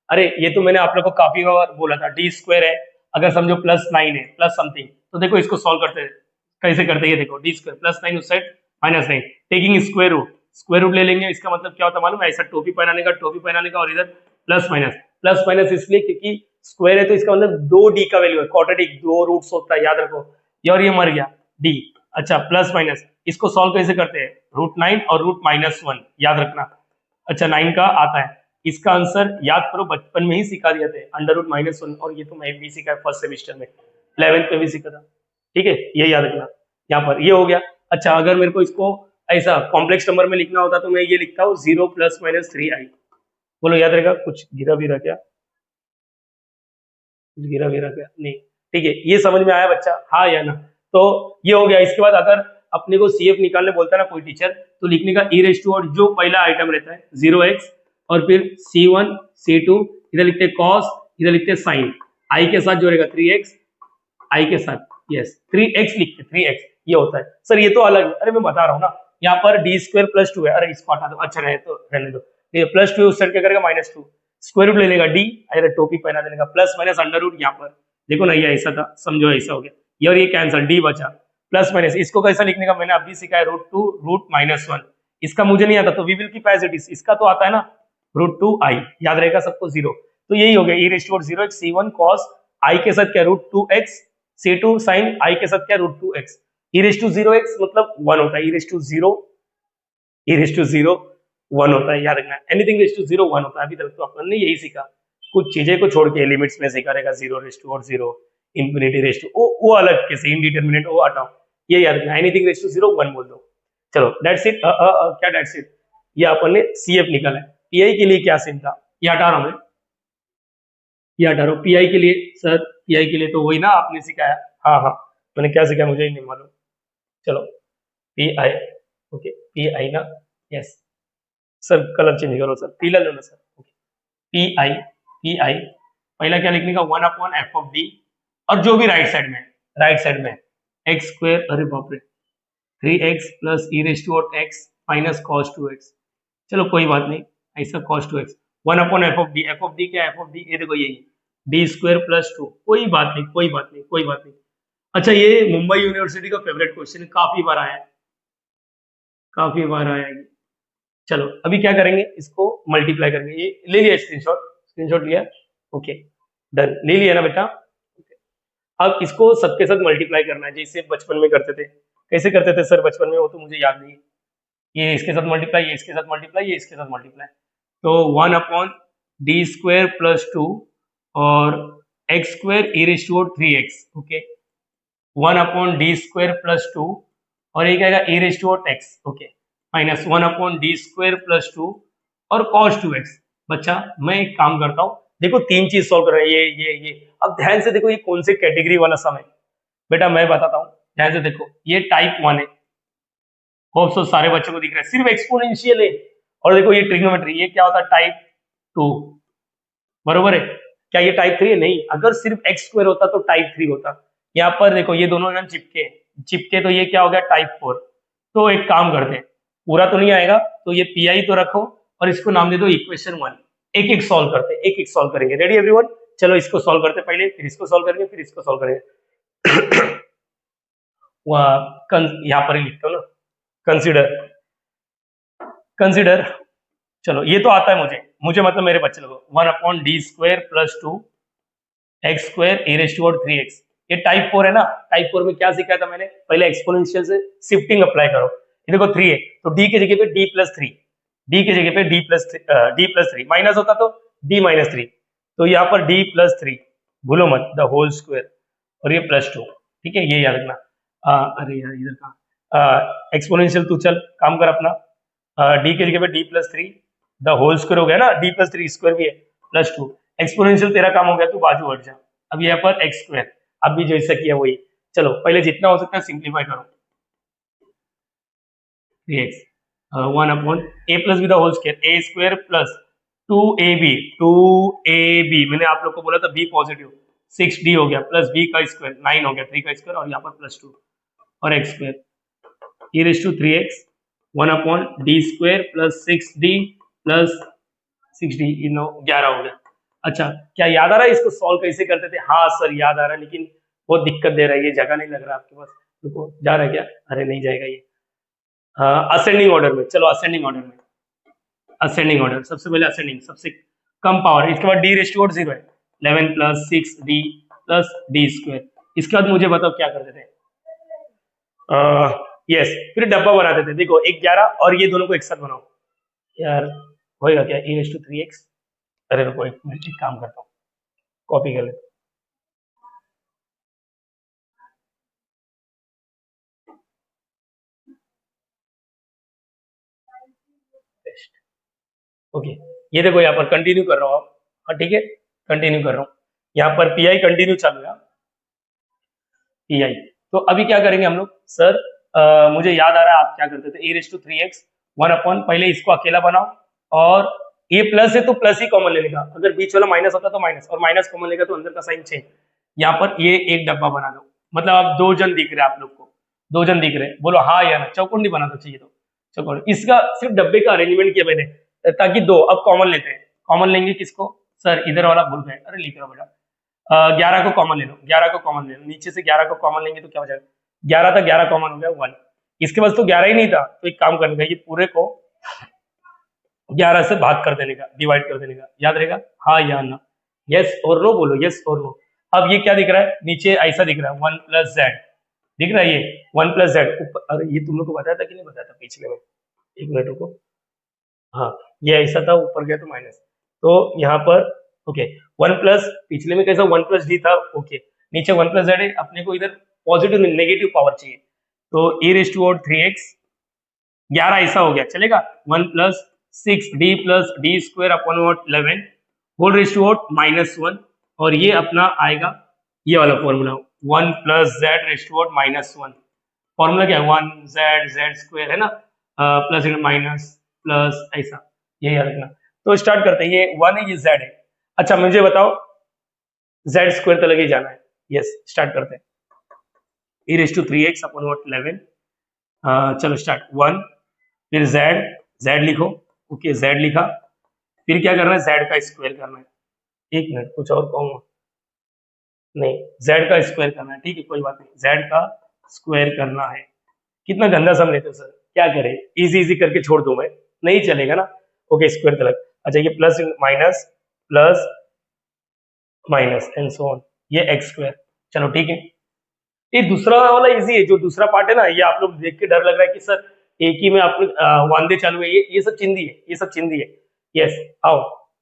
अरे ये तो मैंने आप लोग को काफी बार बोला था, डी स्क्वायर है, अगर समझो +9 है प्लस समथिंग, तो देखो इसको सॉल्व करते हैं, कैसे करते हैं, ये देखो डी स्क्वायर +9 उस साइड -9, टेकिंग स्क्वायर रूट ले लेंगे, इसका मतलब क्या होता है मालूम है, ऐसा टोपी पहनाने का, और इधर प्लस माइनस इसलिए क्योंकि स्क्वायर है, तो इसका मतलब 2d का वैल्यू है, क्वाड्रेटिक 2 रूट्स होता है, याद रखो, ये और ये मर गया d। अच्छा प्लस माइनस, इसको सॉल्व कैसे करते हैं, √9 और √-1 याद रखना। अच्छा 9 का आता है, इसका आंसर याद करो, बचपन में ही सिखा दिया थे, √-1, और ये तो मैं भी सीखा है फर्स्ट सेमेस्टर में, 11th में भी सीखा था। ठीक है, ये याद रखना, यहाँ पर ये हो गया। अच्छा अगर मेरे को इसको ऐसा कॉम्प्लेक्स नंबर में लिखना होता तो मैं ये लिखता हूँ 0 ± 3i। बोलो याद रहेगा, कुछ गिरा भी रहा क्या, कुछ गिरा भी रहा क्या, नहीं, ठीक है, ये समझ में आया बच्चा, हाँ या ना। तो ये हो गया। इसके बाद अगर अपने को CF निकालने बोलता है ना कोई टीचर, तो लिखने का e रेज़ टू, और जो पहला आइटम रहता है 0x, और फिर C1 C2, इधर लिखते हैं cos, इधर लिखते हैं sin, i के साथ जोड़ेगा 3x, i के साथ, यस 3x लिखते 3x, ये होता है। सर ये तो अलग है, अरे मैं बता रहा हूँ ना, यहाँ पर d² + 2 है, अरे इसको हटा दो, अच्छा रहे तो रहने दो, ये +2 उस साइड क्या करेगा -2, स्क्वायर रूट लेने का डी, इधर टोपी पहना देने का, प्लस माइनस अंडर रूट, यहाँ पर देखो ना ये ऐसा था, समझो ऐसा हो गया, ये और ये कैंसल, डी बचा, प्लस माइनस, इसको कैसा लिखने का मैंने अभी सिखाया, √2 √-1, इसका मुझे नहीं आता तो we will keep as it is, इसका तो आता है ना √2i, याद रहेगा सबको 0, तो यही हो गया e⁻0x c1 cos i के साथ क्या √2x, c2 sin i के साथ क्या √2x, e⁻0x मतलब 1 होता है, e⁻0 1 होता है, याद रखना, एनीथिंग ⁻0 1 होता है, अभी तक तो अपन ने यही सीखा, कुछ चीजें को छोड़ के लिमिट्स में सीखा रहेगा, 0 और 0 इंफिनिटी वो अलग कैसे इनडिटरमिनेट वो हटाओ, ये याद रखना, एनीथिंग ⁻0 1 बोल दो, चलो दैट्स इट, क्या दैट्स इट, ये अपन ने CF निकाला है, PI के लिए क्या सीन था, ये हटा रहा हूं मैं, ये हटा रहा हूं, PI के लिए सर, PI के लिए तो वही ना आपने सिखाया, हाँ हाँ मैंने क्या सिखाया मुझे ही नहीं मालूम, चलो PI, ओके PI ना, यस सर कलर चेंज करो सर, पीला लो ना सर, ओके PI पहला क्या लिखने का 1/f(d) और जो भी राइट साइड में x², अरे बाप रे 3x plus e⁻x minus cos 2x, चलो कोई बात नहीं, ऐसा cos 2x 1/f(d) क्या है f(d), ये देखो यही d² प्लस 2, कोई बात नहीं। अच्छा ये मुंबई यूनिवर्सिटी का फेवरेट क्वेश्चन है, काफी बार आया ये, चलो अभी क्या करेंगे, इसको मल्टीप्लाई करेंगे, ये ले लिया स्क्रीनशॉट लिया, ओके डन, ले लिया ना बेटा, अब इसको सबके साथ मल्टीप्लाई करना है, जैसे बचपन में करते थे, कैसे करते थे सर बचपन में, वो तो मुझे याद नहीं है, ये इसके साथ मल्टीप्लाई, ये इसके साथ मल्टीप्लाई, ये इसके साथ मल्टीप्लाई, तो 1/d² प्लस 2 और x² e⁻3x, okay 1/d² plus 2 और ये क्या आएगा e⁻x, okay minus 1/d² plus 2 और cos 2x, बच्चा मैं एक काम करता हूँ, देखो तीन चीज सॉल्व कर रहे हैं, ये अब ध्यान से देखो ये कौन से कैटेगरी वाला सम है, बेटा मैं बताता हूँ, ध्यान से देखो, ये टाइप 1 है, होप सो सारे बच्चों को दिख रहा है, सिर्फ एक्सपोनेंशियल है, और देखो ये ट्रिग्नोमेट्री, ये क्या होता है टाइप 2, बरोबर है, क्या ये टाइप 3 है, नहीं, अगर सिर्फ x² होता तो टाइप 3 होता, यहाँ पर देखो ये दोनों ना चिपके तो ये क्या हो गया टाइप 4, तो एक काम करते हैं, पूरा तो नहीं आएगा तो ये PI तो रखो और इसको नाम दे दो इक्वेशन 1, एक सॉल्व करते हैं, एक सॉल्व करेंगे, रेडी एवरीवन, चलो इसको सॉल्व करते पहले, फिर इसको सॉल्व करेंगे, फिर इसको सॉल्व करेंगे यहाँ पर ही लिखता हूँ ना, कंसिडर, चलो ये तो आता है मुझे मतलब मेरे बच्चे लोगों, 1/d² प्लस 2 x² e⁻3x, ये टाइप 4 है ना, टाइप 4 में क्या सिखाया था मैंने, पहले एक्सपोनेंशियल से शिफ्टिंग अप्लाई करो, ये देखो 3 है तो d की जगह पे d+3, d की जगह पे d+3 माइनस होता तो d-3, तो यहाँ पर d+3 भूलो मत, द होल स्क्वायर, और ये +2, ठीक है, ये याद रखना, अरे यार इधर का एक्सपोनेंशियल तू चल काम कर अपना, d की जगह पे d+3 द होल स्क्वायर हो गया ना, d+3 स्क्वायर भी है +2, एक्सपोनेंशियल तेरा काम हो गया, तू बाजू हट जा, अब यहाँ पर x², अब भी जैसा किया वही, चलो पहले जितना हो सकता है सिंप्लीफाई करो, 3x 1/a plus b the whole square, a² plus 2ab मैंने आप लोग को बोला था b पॉजिटिव, 6d हो गया प्लस b का स्क्वायर 9 हो गया, 3 का स्क्वायर और यहाँ पर +2 और x² e⁻3x 1/d² plus 6d plus 6d 11 हो गया। अच्छा क्या याद आ रहा है इसको सॉल्व कैसे करते थे, हाँ सर याद आ रहा है, लेकिन बहुत दिक्कत दे रहा है, ये जगह नहीं लग रहा आपके पास, रुको जा रहा है क्या, अरे नहीं जाएगा ये, असेंडिंग ऑर्डर में, चलो असेंडिंग ऑर्डर, सबसे पहले असेंडिंग, सबसे कम पावर, इसके बाद d⁻0 है 11 प्लस 6d प्लस d², इसके बाद मुझे बताओ क्या करते थे, यस फिर डब्बा बनाते थे, देखो 11 और ये दोनों को एक साथ बनाओ, यार होएगा क्या e⁻3x, अरे रुको एक मिनट, एक काम करता हूँ, कॉपी कर लेता हूँ, ओके ये देखो यहाँ पर कंटिन्यू कर रहा हूँ, हाँ ठीक है कंटिन्यू कर रहा हूँ, यहाँ पर PI कंटिन्यू चालू है, PI, तो अभी क्या करेंगे हम लोग, सर मुझे याद आ रहा है आप क्या करते थे, e⁻3x 1 पहले इसको अकेला बनाओ, और ये प्लस है तो प्लस ही कॉमन ले लेगा, अगर बीच वाला माइनस होता तो माइनस, और माइनस कॉमन लेगा तो अंदर का साइन चेंज, यहाँ पर ये एक डब्बा बना दो, मतलब अब 2 जन दिख रहे हैं आप लोग को, 2 जन दिख रहे हैं, बोलो हाँ या ना, चौकोंडी बना दो चाहिए तो चौकोंडी, इसका सिर्फ डब्बे का अरेंजमेंट किया मैंने ताकि 2 अब कॉमन लेते हैं, कॉमन लेंगे किसको सर, इधर वाला भूल गए, अरे लिख रहा हूँ बेटा। 11 को कॉमन ले लो, 11 को कॉमन ले लो, नीचे से 11 को कॉमन लेंगे तो क्या हो जाएगा, 11 था, 11 कॉमन हो गया 1। इसके पास तो 11 ही नहीं था, तो एक काम करने का, ये पूरे को 11 से भाग कर देने का, डिवाइड कर देने का, याद रहेगा हाँ या ना, यस और नो बोलो, यस और नो। अब ये क्या दिख रहा है, नीचे ऐसा दिख रहा है 1 प्लस जेड, दिख रहा है ये 1 प्लस जेड ऊपर। अरे ये तुम लोग को बताया था कि नहीं बताया था पिछले में, एक मिनट रुको, हाँ ये ऐसा था, ऊपर गया तो माइनस, तो यहाँ पर ओके 1 प्लस, पिछले में कैसा 1 प्लस डी था, ओके नीचे 1 प्लस जेड है, अपने को इधर पॉजिटिव नेगेटिव पावर चाहिए, तो e रेज टू 3x, 11 ऐसा हो गया चलेगा, 1 plus 6d plus D square upon 11 whole raise to -1, और ये अपना आएगा ये वाला formula 1 plus Z raise to -1, formula क्या है 1 जेड स्क्वायर है ना, प्लस माइनस प्लस ऐसा, ये याद रखना। तो स्टार्ट करते हैं, ये 1 है ये जेड है, अच्छा मुझे बताओ जेड स्क्वायर तक ही जाना है, यस स्टार्ट करते हैं, e raise to 3x upon 11, चलो स्टार्ट 1, फिर जेड लिखो, ओके जेड लिखा, फिर क्या करना है जेड का स्क्वायर करना है, एक मिनट कुछ और कहूंगा, नहीं जेड का स्क्वायर करना है, ठीक है कोई बात नहीं, जेड का स्क्वायर करना है। कितना गंदा सम लेते हो सर, क्या करें, इजी इजी करके छोड़ दूं मैं, नहीं चलेगा ना, ओके स्क्वायर तक, अच्छा ये plus minus and so on, ये एक्स स्क्वायर, चलो ठीक है। ये दूसरा वाला इजी है, जो दूसरा पार्ट है ना, ये आप लोग देख के डर लग रहा है कि सर एक ही में आप लोग वांदे चालू है, ये सब चिंदी है, ये सब चिंदी है, यस आओ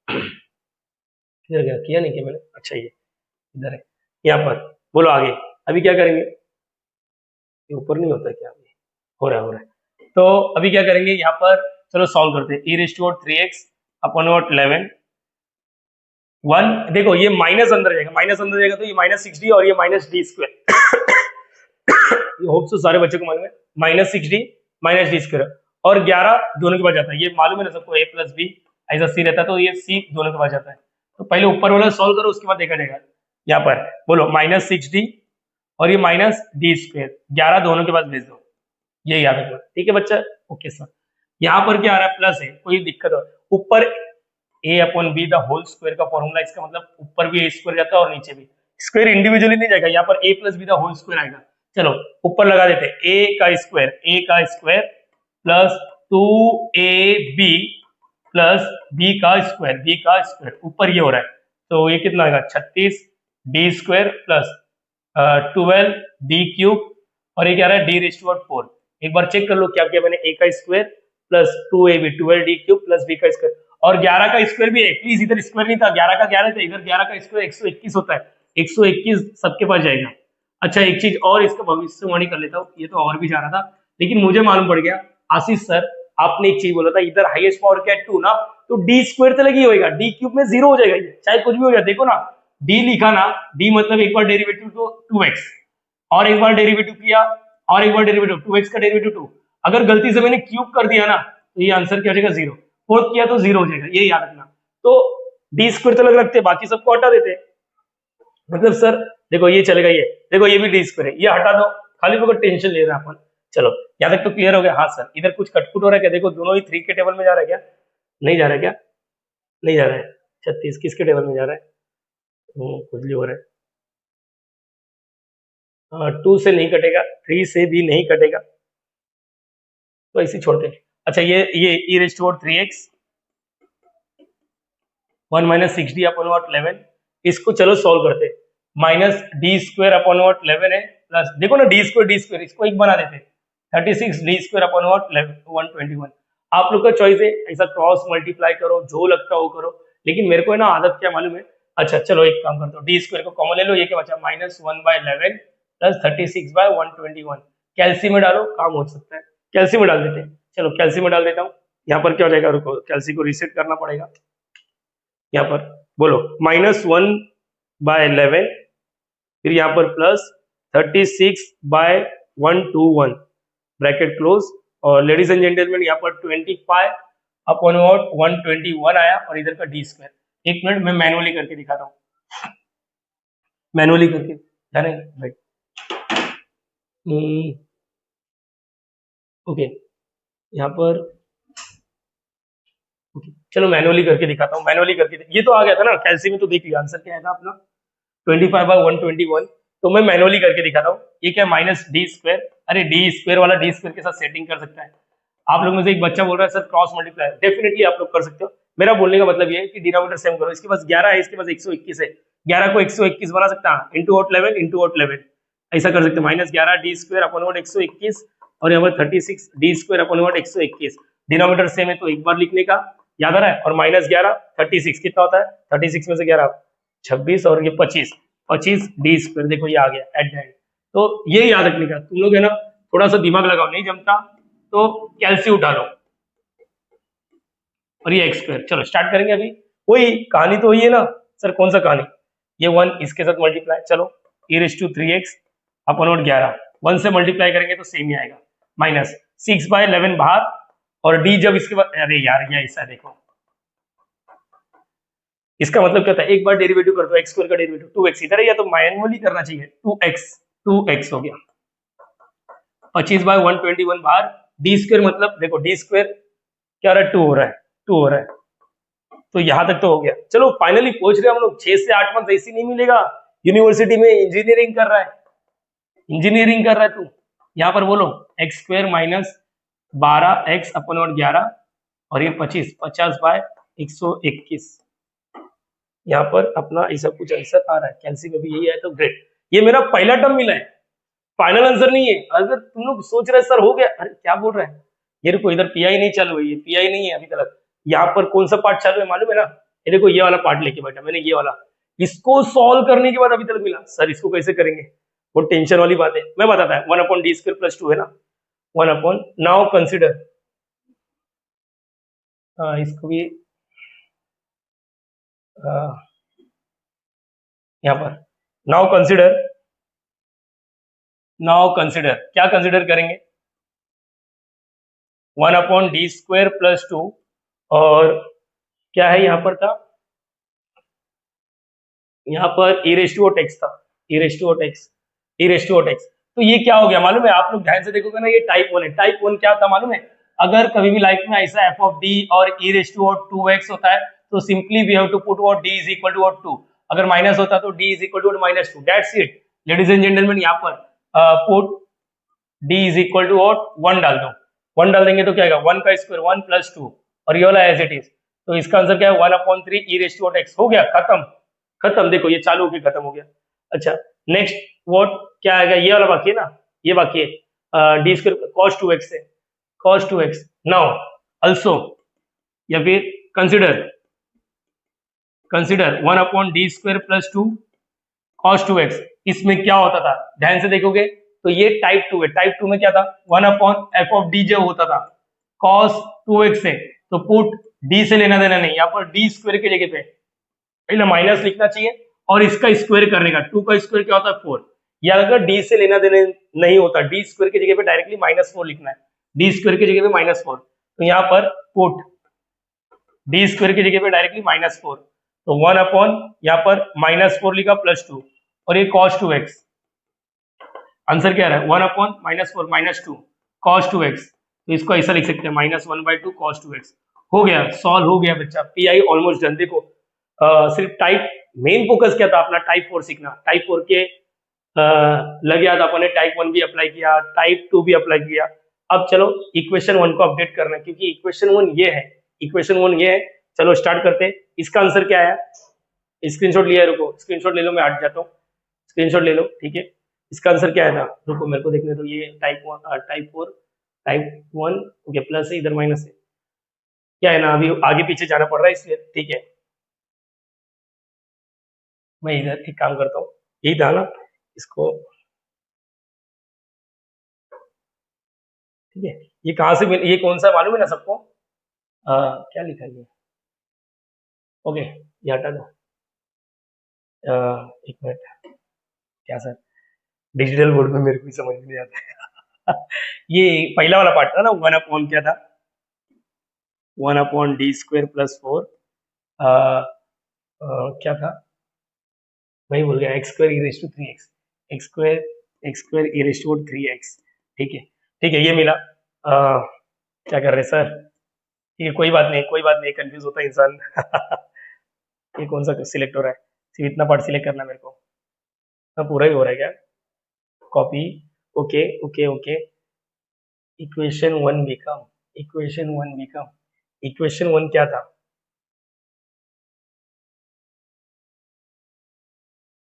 किधर गया, किया नहीं किया मैंने, अच्छा ये इधर है, यहाँ पर बोलो आगे, अभी क्या करेंगे, ये ऊपर नहीं होता क्या, अभी हो रहा है, तो अभी क्या करेंगे यहाँ पर, चलो सॉल्व करते हैं, e raise to 3x upon 11, 1 देखो ये माइनस अंदर जाएगा, माइनस अंदर जाएगा तो ये -6d और ये -d स्क्वायर ये होप सो सारे बच्चों को मालूम है, -6d -d स्क्वायर, और 11 दोनों के पास जाता है, ये मालूम है ना सबको, a प्लस बी ऐसा c रहता है, तो ये c दोनों के पास जाता है, तो पहले ऊपर वाला सॉल्व करो, उसके बाद देखा जाएगा, यहाँ पर बोलो -6d और ये -d स्क्वायर, 11 दोनों के पास भेज दो, ये याद रखना, ठीक है बच्चा, ओके सर। यहाँ पर क्या आ रहा है, प्लस है, कोई दिक्कत हो, ऊपर a upon b the whole square का फॉर्मूला, इसका मतलब ऊपर भी a स्क्वायर जाता है और नीचे भी, स्क्वायर इंडिविजुअली नहीं जाएगा, यहाँ पर a plus b the whole square आएगा, चलो ऊपर लगा देते हैं, a का square plus 2ab plus b का स्क्वायर, ऊपर ये हो रहा है, तो ये कितना आएगा 36 d square plus 12 d cube, और ये क्या रहा है d रेज टू 4, एक बार चेक कर लो क्या किया मैंने, a का square plus 2ab 12d cube plus b का स्क्वायर, और 11 का स्क्वायर भी है, प्लीज इधर स्क्वायर नहीं था, 11 का 11 था, इधर 11 का स्क्वायर 121 होता है, 121 सबके पास जाएगा। अच्छा एक चीज और इसका भविष्यवाणी कर लेता हूँ, ये तो और भी जा रहा था, लेकिन मुझे मालूम पड़ गया, आशीष सर आपने एक चीज बोला था, इधर हाईएस्ट पावर क्या है 2 ना, तो डी स्क्वायर तो लगी होगा, डी क्यूब में 0 हो जाएगा, ये चाहे कुछ भी हो जाए, देखो ना डी लिखा ना, डी मतलब एक बार डेरिवेटिव तो 2x, और एक बार डेरिवेटिव किया, और एक बार डेरिवेटिव 2x का डेरिवेटिव 2, अगर गलती से मैंने क्यूब कर दिया ना, तो ये आंसर क्या हो जाएगा 0, फोर्थ किया तो 0 हो जाएगा, ये याद रखना, तो डी स्क्वायर तो लग रखते, बाकी सबको हटा देते, मतलब सर देखो ये चलेगा, ये देखो ये भी डी स्क्वायर है, ये हटा दो, खाली मेरे को टेंशन ले रहा है अपन, चलो यहाँ तक तो क्लियर हो गया, हाँ सर इधर कुछ कटकुट हो रहा है क्या, देखो दोनों ही 3 के टेबल में जा रहा है क्या, नहीं जा रहा है क्या, नहीं जा रहा है, 36 किसके टेबल में जा रहा है, कुछ भी हो रहा है, 2 से नहीं कटेगा, 3 से भी नहीं कटेगा, तो ऐसे छोड़ते हैं। अच्छा ये e raise to 3x 1 minus 6d upon 11, इसको चलो सॉल्व करते हैं, माइनस डी स्क्वायर अपॉन 11 है, प्लस देखो ना डी स्क्वायर इसको एक बना देते हैं, 36 डी स्क्वायर अपॉन 121, आप लोग का चॉइस है, ऐसा क्रॉस मल्टीप्लाई करो, जो लगता हो करो, लेकिन मेरे को है ना आदत क्या मालूम है, अच्छा चलो एक काम करते हो, डी स्क्वायर को कॉमन ले लो, ये क्या बचा -1/11 प्लस 36/121, कैल्सी में डालो काम हो सकता है, कैल्सी में डाल देते हैं, चलो कैल्सी में डाल देता हूँ, यहाँ पर क्या हो जाएगा, रुको कैल्सी को रीसेट करना पड़ेगा, यहाँ पर बोलो -1/11, फिर यहाँ पर प्लस 36/121 ब्रैकेट क्लोज, और लेडीज एंड जेंटलमैन यहाँ पर 25/121 आया, और इधर का डी स्क्वायर, एक मिनट मैं मैनुअली करके दिखाता हूँ, मैनुअली करके जाने भाई, ओके यहाँ पर ओके चलो मैनुअली करके दिखाता हूँ, मैनुअली करके ये तो आ गया था ना कैलसी में, तो देख लिया आंसर क्या है था अपना 25/121। तो मैं मैनुअली करके दिखाता हूँ। ये क्या माइनस डी स्क्वायर, अरे डी स्क्वायर वाला डी स्क्वायर के साथ सेटिंग कर सकता है। आप लोग में से एक बच्चा बोल रहा है सर क्रॉस मल्टीप्लाई, डेफिनेटली आप लोग कर सकते हो। मेरा बोलने का मतलब ये है कि डिनोमिनेटर सेम करो। इसके पास 11 है, इसके पास 121 है, 11 को 121 बना सकता है, इंटू आउट 11 इंटू आउट 11 ऐसा कर सकते हैं। -11 डी स्क्वायर अपन वोट 121 और यहाँ पर 36 D square upon vote 121। Denominator same है तो एक बार लिखने का, याद आ रहा है। और -11 36 कितना होता है, 36 में से 11 26 और ये 25 डी स्क्वायर, देखो ये आ गया एट द एंड। तो ये याद रखने का, तुम लोग है ना थोड़ा सा दिमाग लगाओ, नहीं जमता तो कैलसी उठा लो और ये एक्स स्क्वायर। चलो स्टार्ट करेंगे। अभी वही कहानी तो वही है ना सर, कौन सा कहानी, ये 1 इसके साथ मल्टीप्लाई, चलो e⁻³ अपन और 11 1 से मल्टीप्लाई करेंगे तो सेम ही आएगा, -6/11 बाहर और डी जब इसके बाद, अरे यार ये ऐसा देखो, इसका मतलब क्या था, एक बार डेरिवेटिव कर दो एक्स स्क्वायर का डेरिवेटिव 2x इधर है, या तो मैनुअली करना चाहिए 2x हो गया 25/121 बाहर, डी स्क्वायर मतलब देखो डी स्क्वायर क्या रहा है 2 हो रहा है, 2 हो रहा है, तो यहां तक तो हो गया। चलो फाइनली पहुंच रहे हम लोग, 6 से 8 मंथ ऐसी नहीं मिलेगा। यूनिवर्सिटी में इंजीनियरिंग कर रहा है, इंजीनियरिंग कर रहा है तू, यहाँ पर बोलो एक्स स्क्वायर -12x अपन और 11 और ये 25 50/121, यहाँ पर अपना ऐसा कुछ आंसर आ रहा है। कैलसी में भी यही है तो ग्रेट। ये मेरा पहला टर्म मिला है, फाइनल आंसर नहीं है। अगर तुम लोग सोच रहे सर हो गया, अरे क्या बोल रहे हैं, ये देखो इधर पीआई नहीं चालू है, ये पीआई नहीं है अभी तक। यहाँ पर कौन सा पार्ट चालू है मालूम है ना, ये देखो ये वाला पार्ट लेके बैठा मैंने, ये वाला, इसको सॉल्व करने के बाद अभी तक मिला। सर इसको कैसे करेंगे, वो टेंशन वाली बात है, मैं बताता है। 1/d² + 2 है ना, 1 नाउ कंसिडर, इसको भी यहाँ पर नाउ कंसिडर क्या कंसिडर करेंगे, 1/d² + 2 और क्या है यहाँ पर था, यहाँ पर e⁻x था, e⁻x। तो ये क्या हो गया मालूम है, आप लोग ध्यान से देखोगे ना, ये टाइप 1 है। टाइप 1 क्या था मालूम है, अगर कभी भी लाइफ में ऐसा f(d) और e⁻2x होता है तो simply we have to put what d = what 2, अगर माइनस होता तो d = -2, that's it ladies and gentleman. यहाँ पर पुट d = what 1 डाल दो, 1 डाल देंगे तो क्या आएगा 1 का स्क्वायर 1 + 2 और ये वाला एज इट इज, तो इसका आंसर क्या है 1/3 e⁻x हो गया, खत्म खत्म। देखो ये चालू होके खत्म हो गया। अच्छा नेक्स्ट व्हाट क्या आएगा, ये वाला बाकी है ना, ये बाकी है d² cos 2x है, cos 2x नाउ आल्सो, या फिर कंसीडर 1/d² + 2 cos 2x। इसमें क्या होता था ध्यान से देखोगे तो ये टाइप 2 है, टाइप 2 में क्या था 1/f(d) जो होता था cos 2x से, तो पुट d से लेना देना नहीं, यहाँ पर d² की जगह पे पहले माइनस लिखना चाहिए और इसका स्क्वायर करने का, 2 का स्क्वायर क्या होता है 4, या अगर d से लेना देना नहीं होता d² की जगह पे डायरेक्टली -4 लिखना है, d² की जगह पे -4, तो यहाँ पर पुट d² की जगह पे डायरेक्टली -4, तो 1 यहाँ पर -4 लिखा +2 और ये cos 2x, आंसर क्या रहा है 1/-4 -2 cos 2x, तो इसको ऐसा लिख सकते हैं -1/2 cos 2x। हो गया, सॉल्व हो गया बच्चा, पीआई ऑलमोस्ट डन। देखो सिर्फ टाइप, मेन फोकस क्या था अपना टाइप 4 सीखना, टाइप 4 के लग गया था अपन ने, टाइप 1 भी अप्लाई किया, टाइप 2 भी अप्लाई किया। अब चलो इक्वेशन 1 को अपडेट करना है, क्योंकि इक्वेशन 1 ये है, इक्वेशन 1 ये है। चलो स्टार्ट करते हैं। इसका आंसर क्या है, स्क्रीनशॉट लिया है, रुको स्क्रीनशॉट ले लो, मैं हट जाता हूँ, स्क्रीनशॉट ले लो ठीक है। इसका आंसर क्या है ना, रुको मेरे को देखने दो, ये टाइप 4 टाइप 1 ओके, प्लस है इधर माइनस है, क्या है ना अभी आगे पीछे जाना पड़ रहा है इसलिए, ठीक है मैं इधर एक काम करता हूँ, यही था ना इसको, ठीक है। ये कहाँ से ये कौन सा मालूम है ना सबको, क्या लिखा है ये, ओके ये हटा दो, एक मिनट, क्या सर डिजिटल बोर्ड में मेरे को समझ में नहीं आता ये पहला वाला पार्ट था ना, 1 क्या था 1/d² + 4 क्या था, वही भूल गया, x² e⁻3x, x² e⁻3x, ठीक है ठीक है, ये मिला। क्या कर रहे सर, ठीक है, कोई बात नहीं, कोई बात नहीं, कंफ्यूज होता है इंसान। ये कौन सा सिलेक्ट हो रहा है? सिर्फ इतना पार्ट सिलेक्ट करना है मेरे को। हाँ, पूरा ही हो रहा है क्या? Copy. Okay okay okay. Equation one become, equation one become, equation one क्या था?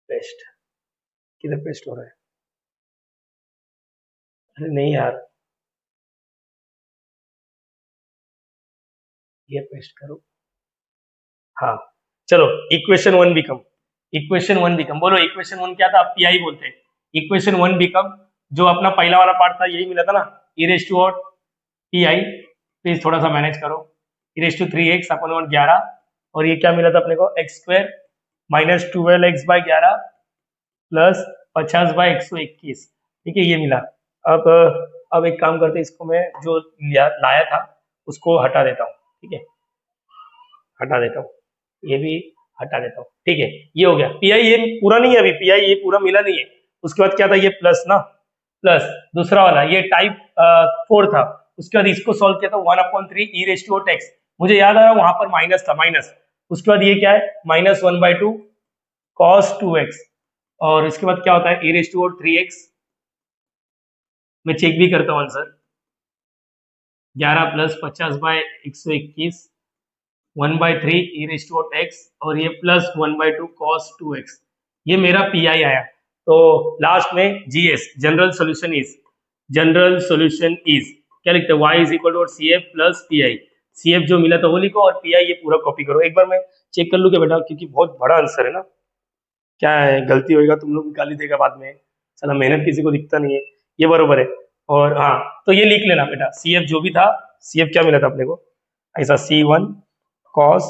पेस्ट। किधर पेस्ट हो रहा है? अरे नहीं यार, ये पेस्ट करो। हाँ, चलो। Equation one become, equation one become, बोलो इक्वेशन वन क्या था? आप पीआई बोलते हैं। इक्वेशन वन बिकम, जो अपना पहला वाला पार्ट था यही मिला था ना, ई रेस टू और पीआई। प्लीज थोड़ा सा मैनेज करो। ई रेस टू 3x अपन 11, और ये क्या मिला था अपने को? X square minus 12x/11 plus 50/121। ठीक है, ये मिला। अब अब एक काम करते हैं, इसको मैं जो लाया था उसको हटा देता हूँ। ठीक है, हटा देता हूँ, ये भी हटा देता हूँ। ठीक है, ये हो गया। पीआई ये पूरा नहीं है अभी, पीआई ये पूरा मिला नहीं है। उसके बाद क्या था? ये प्लस ना, प्लस दूसरा वाला ये टाइप 4 था। उसके बाद इसको सॉल्व किया था 1/3 ई रेस टू एक्स। मुझे याद आया वहां पर माइनस था, माइनस। उसके बाद ये क्या है? -1/2 cos 2x। और इसके बाद क्या होता है? E raise to 3x। मैं चेक भी करता हूँ answer. 11 plus 50/121 1/3 e raise to x, और ये प्लस 1/2 cos 2x। ये मेरा पीआई आया। तो लास्ट में GS, general solution is, general solution is क्या लिखते हैं? y is equal to C F plus P I. C F जो मिला था वो लिखो, और पी आई ये पूरा कॉपी करो। एक बार मैं चेक कर लूँ क्या बेटा, क्योंकि बहुत बड़ा आंसर है ना। क्या है, गलती होएगा तुम लोग गाली देगा बाद में। चला, मेहनत किसी को दिखता नहीं है, ये बरोबर है। और हाँ, तो ये लिख लेना बेटा, सी एफ जो भी था, सी एफ क्या मिला था अपने को? ऐसा C1 cos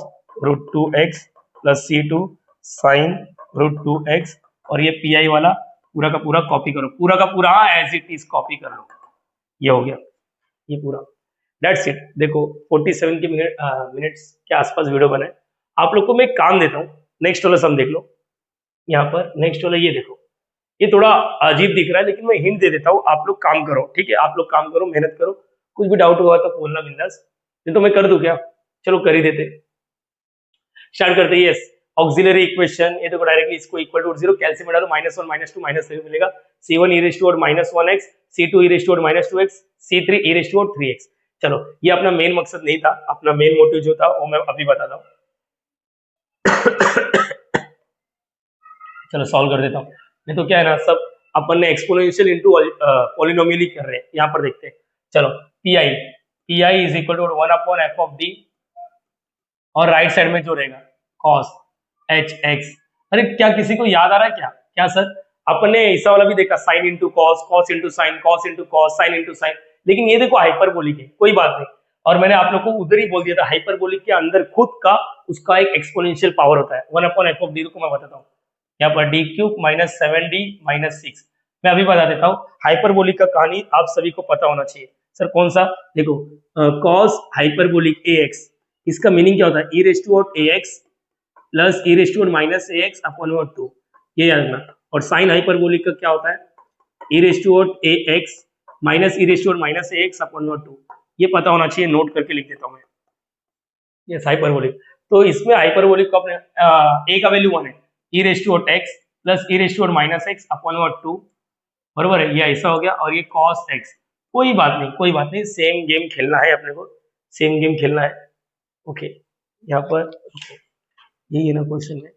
√2x plus C2 sin √2x, और ये पी आई वाला पूरा का पूरा कॉपी करो, पूरा का पूरा एज इट इज कॉपी कर लो। ये हो गया, ये पूरा। That's it. देखो 47 के मिनट्स के आसपास वीडियो बना है। आप लोग को मैं एक काम देता हूँ, नेक्स्ट वाला सम देख लो। यहाँ पर नेक्स्ट वाला ये देखो, ये थोड़ा अजीब दिख रहा है, लेकिन मैं हिंट दे देता हूँ। आप लोग काम करो, ठीक है? आप लोग काम करो, मेहनत करो। कुछ भी डाउट हुआ तो बोलना बिंदास, नहीं तो मैं कर दूं क्या? चलो कर ही देते, स्टार्ट करते हैं। यस, ऑक्सिलरी इक्वेशन, ये देखो डायरेक्टली इसको इक्वल टू 0 कैलसियम में डालो, -1 -2 -3 मिलेगा। C1 e raise to -1x, C2 e raise to -2x, C3 e raise to 3x। चलो, ये अपना मेन मकसद नहीं था, अपना मेन मोटिव जो था वो मैं अभी बताता हूँ। चलो सॉल्व कर देता हूँ। नहीं तो क्या है ना, सब अपन ने एक्सपोनेंशियल इनटू पॉलिनोमियल कर रहे हैं। यहाँ पर देखते हैं। चलो, P I is equal to 1/f(d), और राइट साइड में जो रहेगा cos hx। अरे क्या किसी को याद आ रहा है क्या? क्या सर, अपन ने ऐसा वाला भी देखा, sine into cos, cos into sine, cos into cos, sine into sine. लेकिन ये देखो हाइपरबोलिक है, कोई बात नहीं। और मैंने आप लोग को उधर ही बोल दिया था, हाइपरबोलिक के अंदर खुद का उसका एक एक्सपोनेंशियल पावर होता है। 1/f(d) को मैं बताता हूँ। यहाँ पर d³ -7d -6। मैं अभी बता देता हूँ, हाइपरबोलिक का कहानी आप सभी को पता होना चाहिए। सर कौन सा? देखो, कॉस हाइपरबोलिक ax, इसका मीनिंग क्या होता है? E raise to ax plus e raise to -ax upon 2, ये याद रखना। और साइन हाइपरबोलिक का क्या होता है? E raise to ax minus e raise to -ax upon 2। ये पता होना चाहिए, नोट करके लिख देता हूँ मैं। ये हाइपरबोलिक। तो इसमें हाइपरबोलिक को अपने a का वैल्यू 1 है, e raise to x plus e raise to -x upon 2, बरोबर है? ये ऐसा हो गया। और ये cos x, कोई बात नहीं, कोई बात नहीं, सेम गेम खेलना है अपने को, सेम गेम खेलना है। ओके, यहाँ पर यही है ना क्वेश्चन में।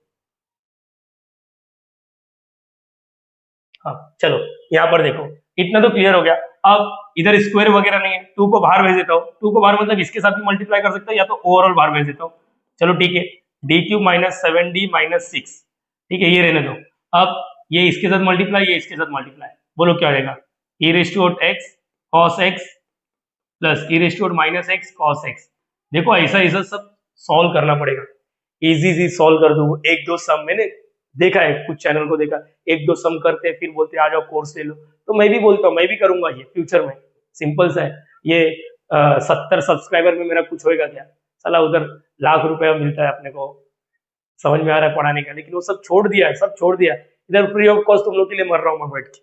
हाँ, चलो यहाँ पर देखो, इतना तो क्लियर हो गया। अब इधर स्क्वायर वगैरह नहीं है, 2 को बाहर भेज देता हूँ। 2 को बाहर मतलब इसके साथ भी मल्टीप्लाई कर सकता हूँ, या तो ओवरऑल बाहर भेज देता हूँ। चलो ठीक है, d³ -7d -6। ठीक है, ये रहने दो। अब ये इसके साथ मल्टीप्लाई, ये इसके साथ मल्टीप्लाई, बोलो क्या रहेगा? E raise to x cos x plus e raise to -x cos x। देखो ऐसा ऐसा सब सॉल्व करना पड़ेगा, इजी सॉल्व कर दूं। एक दो सम मैंने देखा है, कुछ चैनल को देखा, एक दो सम करते हैं फिर बोलते हैं आ जाओ कोर्स ले लो। तो मैं भी बोलता हूँ, मैं भी करूंगा ये फ्यूचर में। सिंपल सा है ये। 70 सब्सक्राइबर में मेरा कुछ होएगा क्या? साला उधर लाख रुपया मिलता है अपने को, समझ में आ रहा है पढ़ाने का, लेकिन वो सब छोड़ दिया है, सब छोड़ दिया। इधर फ्री ऑफ कॉस्ट तुम लोग के लिए मर रहा हूँ मैं बैठ के।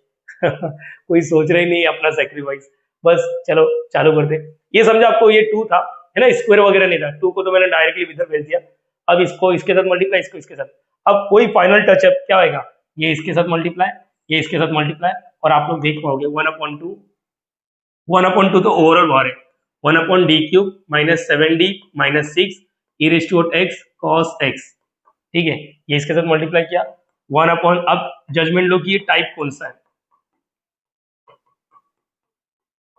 कोई सोच रहा ही नहीं है अपना सेक्रीफाइस। बस चलो चालू करते। ये समझा आपको, ये 2 था, है ना, स्क्वायर वगैरह नहीं था, 2 को तो मैंने डायरेक्टली इधर भेज दिया। अब इसको इसके साथ मल्टीप्लाई, इसको इसके साथ, अब कोई फाइनल टचअप क्या होगा, ये इसके साथ मल्टीप्लाई, ये इसके साथ मल्टीप्लाई, और आप लोग देख पाओगे 1/2 तो ओवरऑल बाहर है, 1/d³ minus 7d minus 6 e raise to x cos x, ठीक है, ये इसके साथ मल्टीप्लाई किया 1/, अब जजमेंट लो कि ये टाइप कौन सा है,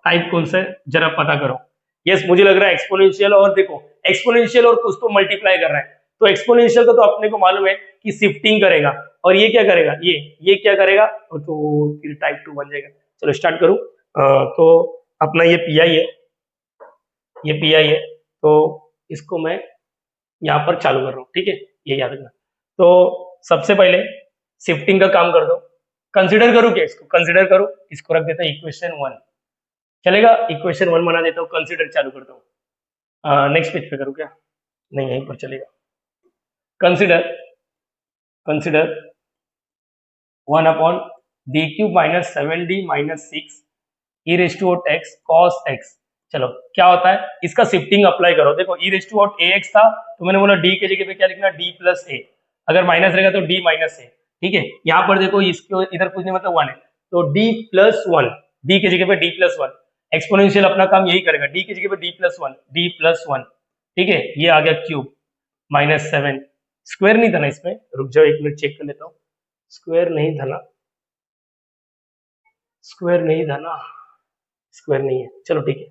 टाइप कौन सा है जरा पता करो। यस मुझे लग रहा है एक्सपोनेंशियल, और देखो एक्सपोनेंशियल और कुछ तो मल्टीप्लाई कर रहा है, तो एक्सपोनेंशियल का तो अपने को मालूम है कि शिफ्टिंग करेगा, और ये क्या करेगा, ये क्या करेगा, तो फिर टाइप 2 बन जाएगा। चलो स्टार्ट करूं, तो अपना ये पी है, ये पी है, तो इसको मैं यहाँ पर चालू कर रहा हूँ, ठीक है, ये याद रखना। तो सबसे पहले शिफ्टिंग का काम कर दो, कंसिडर करूँ क्या इसको, कंसिडर करो, इसको रख देता है इक्वेशन 1, चलेगा, इक्वेशन 1 बना देता हूँ, कंसिडर चालू करता हूँ। नेक्स्ट पेज पे करूँ क्या, नहीं यहीं पर चलेगा, consider 1/d³ minus 7d minus 6 e raise to x cos x। चलो क्या होता है, इसका शिफ्टिंग अप्लाई करो, देखो e रेज़ टू ax था, तो मैंने बोला d के जगह पे क्या लिखना, d प्लस a, अगर माइनस रहेगा तो d माइनस a, ठीक है, यहाँ पर देखो इसको इधर कुछ नहीं मतलब 1 है, तो d प्लस 1, d के जगह पे d प्लस 1, एक्सपोनेंशियल अपना काम यही करेगा, d की जगह पे d प्लस 1, d प्लस 1, ठीक है, ये आ गया क्यूब माइनस 7, स्क्वायर नहीं था ना इसमें, रुक जाओ एक मिनट चेक कर लेता हूँ, स्क्वायर नहीं था ना, स्क्वायर नहीं था ना, स्क्वायर नहीं है, चलो ठीक है,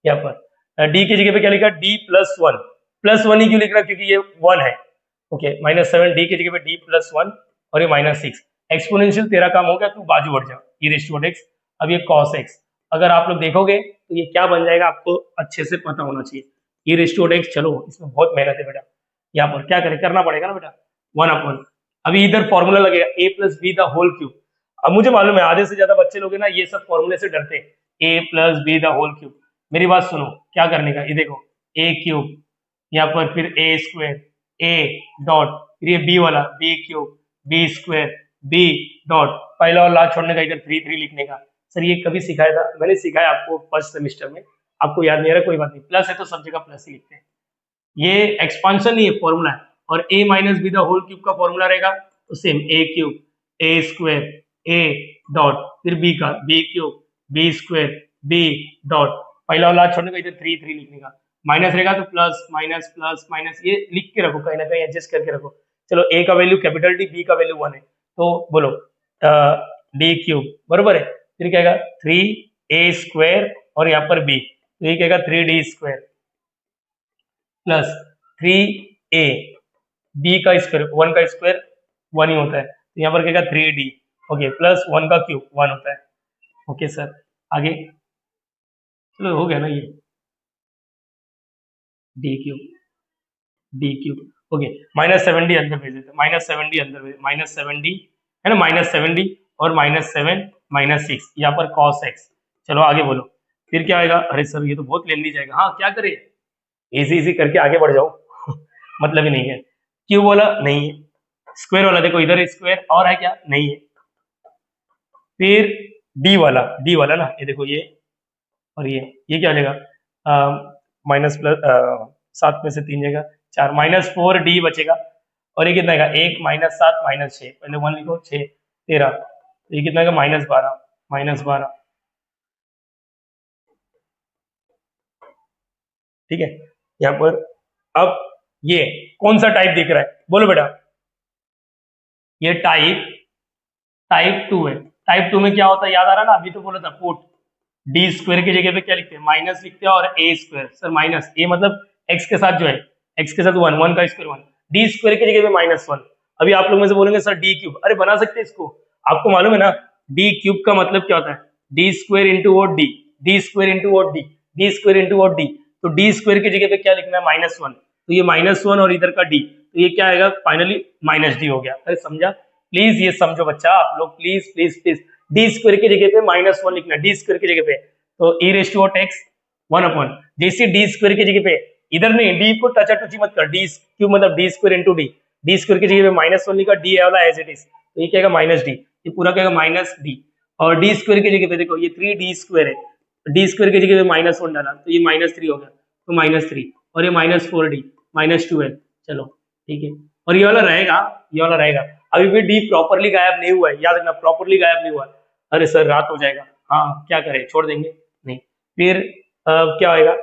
यहाँ पर d की जगह पे क्या लिखा, d प्लस 1, प्लस 1 ही क्यों लिख रहा, क्योंकि ये 1 है, ओके, माइनस 7 d की जगह पे d प्लस 1 और ये माइनस 6, एक्सपोनेंशियल तेरा काम हो गया, तू बाजू बढ़ जा, e रेज़ टू x, अब ये cos x, अगर आप लोग देखोगे तो ये क्या बन जाएगा आपको अच्छे से पता होना चाहिए, e रेज़ टू x, चलो इसमें बहुत मेहनत है बेटा, यहाँ पर क्या करें, करना पड़ेगा ना बेटा, 1/, अभी इधर फॉर्मूला लगेगा a plus b the whole cube, अब मुझे मालूम है आधे से ज्यादा बच्चे लोग हैं ना ये सब फॉर्मूले से डरते हैं, a plus b the whole cube, मेरी बात सुनो क्या करने का, ये देखो a³ यहाँ पर फिर a² a डॉट, फिर ये b वाला b³ b² b डॉट, पहला और लास्ट छोड़ने का, इधर 3 लिखने का। सर ये कभी सिखाया था, मैंने सिखाया आपको फर्स्ट सेमिस्टर में, आपको याद नहीं आ रहा, कोई बात नहीं, प्लस है तो सब जगह प्लस ही लिखते हैं, ये एक्सपांशन नहीं है, फॉर्मूला है, और a minus b the whole cube का फॉर्मूला रहेगा तो same a³ a² a dot, फिर b का b³ b² b डॉट, पहला और लास्ट छोड़ने का, इधर 3 लिखने का, माइनस रहेगा तो प्लस माइनस प्लस माइनस, ये लिख के रखो, कहीं ना कहीं एडजस्ट करके रखो। चलो a का वैल्यू कैपिटल D, b का वैल्यू 1 है, तो बोलो d³ बरोबर है, फिर क्या आएगा 3a² और यहाँ पर b, तो ये क्या आएगा 3d² प्लस 3a, b का स्क्वायर, 1 का स्क्वायर 1 ही होता है, तो यहाँ पर क्या आएगा 3d, ओके, प्लस 1 का क्यूब 1 होता है, ओके सर, आगे चलो हो गया ना ये d³ ओके, माइनस 7d अंदर भेज देते, माइनस 7d अंदर भेज, माइनस 7d है ना, माइनस 7d और माइनस 7 माइनस 6, यहाँ पर cos x, चलो आगे बोलो, फिर क्या आएगा, अरे सर ये तो बहुत लेंदी जाएगा, हाँ क्या करे, इजी करके आगे बढ़ जाओ मतलब ही नहीं है, क्यूब वाला नहीं है, स्क्वायर वाला देखो इधर स्क्वायर और है क्या, नहीं है, फिर डी वाला ना, ये देखो ये और ये क्या हो जाएगा, माइनस प्लस 7 में से 3 जाएगा 4, माइनस 4d बचेगा, और ये कितना आएगा 1 माइनस 7 माइनस 6, पहले 1 लिखो 6 13, तो ये कितना आएगा माइनस 12, ठीक है, यहाँ पर अब ये कौन सा टाइप दिख रहा है, बोलो बेटा, ये टाइप 2 है, टाइप 2 में क्या होता है याद आ रहा ना, अभी तो बोला था पुट d² की जगह पे क्या लिखते हैं, माइनस लिखते हैं, और a², सर माइनस a मतलब x के साथ जो है, x के साथ 1 का स्क्वायर 1, d² की जगह पे -1, अभी आप लोग में से बोलेंगे सर d³, अरे बना सकते हैं इसको, आपको मालूम है ना d³ का मतलब क्या होता है, d² into what d, d² into what d, d² into what d, तो d² की जगह पे क्या लिखना है -1, तो ये -1 और इधर का d, तो ये क्या आएगा फाइनली -d हो गया, अरे समझा, प्लीज ये समझो बच्चा आप लोग, प्लीज d² की जगह पे -1 लिखना, d² की जगह पे, तो e रेज़ टू x 1/, जैसे d² की जगह पे, इधर नहीं d को टचा टुची मत कर, d³ मतलब d² इंटू d, d² की जगह पे -1 लिखा, d वाला एज इट इज, तो ये क्या आएगा -d, ये पूरा क्या आएगा -d, और d² की जगह पे देखो ये 3d² है, d² की जगह पे -1 डाला तो ये -3 हो गया, तो -3 और ये -4d -12, चलो ठीक है। और ये वाला रहेगा, ये वाला रहेगा। अभी भी डी प्रॉपरली गायब नहीं हुआ है, याद रखना प्रॉपरली गायब नहीं हुआ है। अरे सर रात हो जाएगा, हाँ क्या करें, छोड़ देंगे नहीं। फिर क्या होएगा,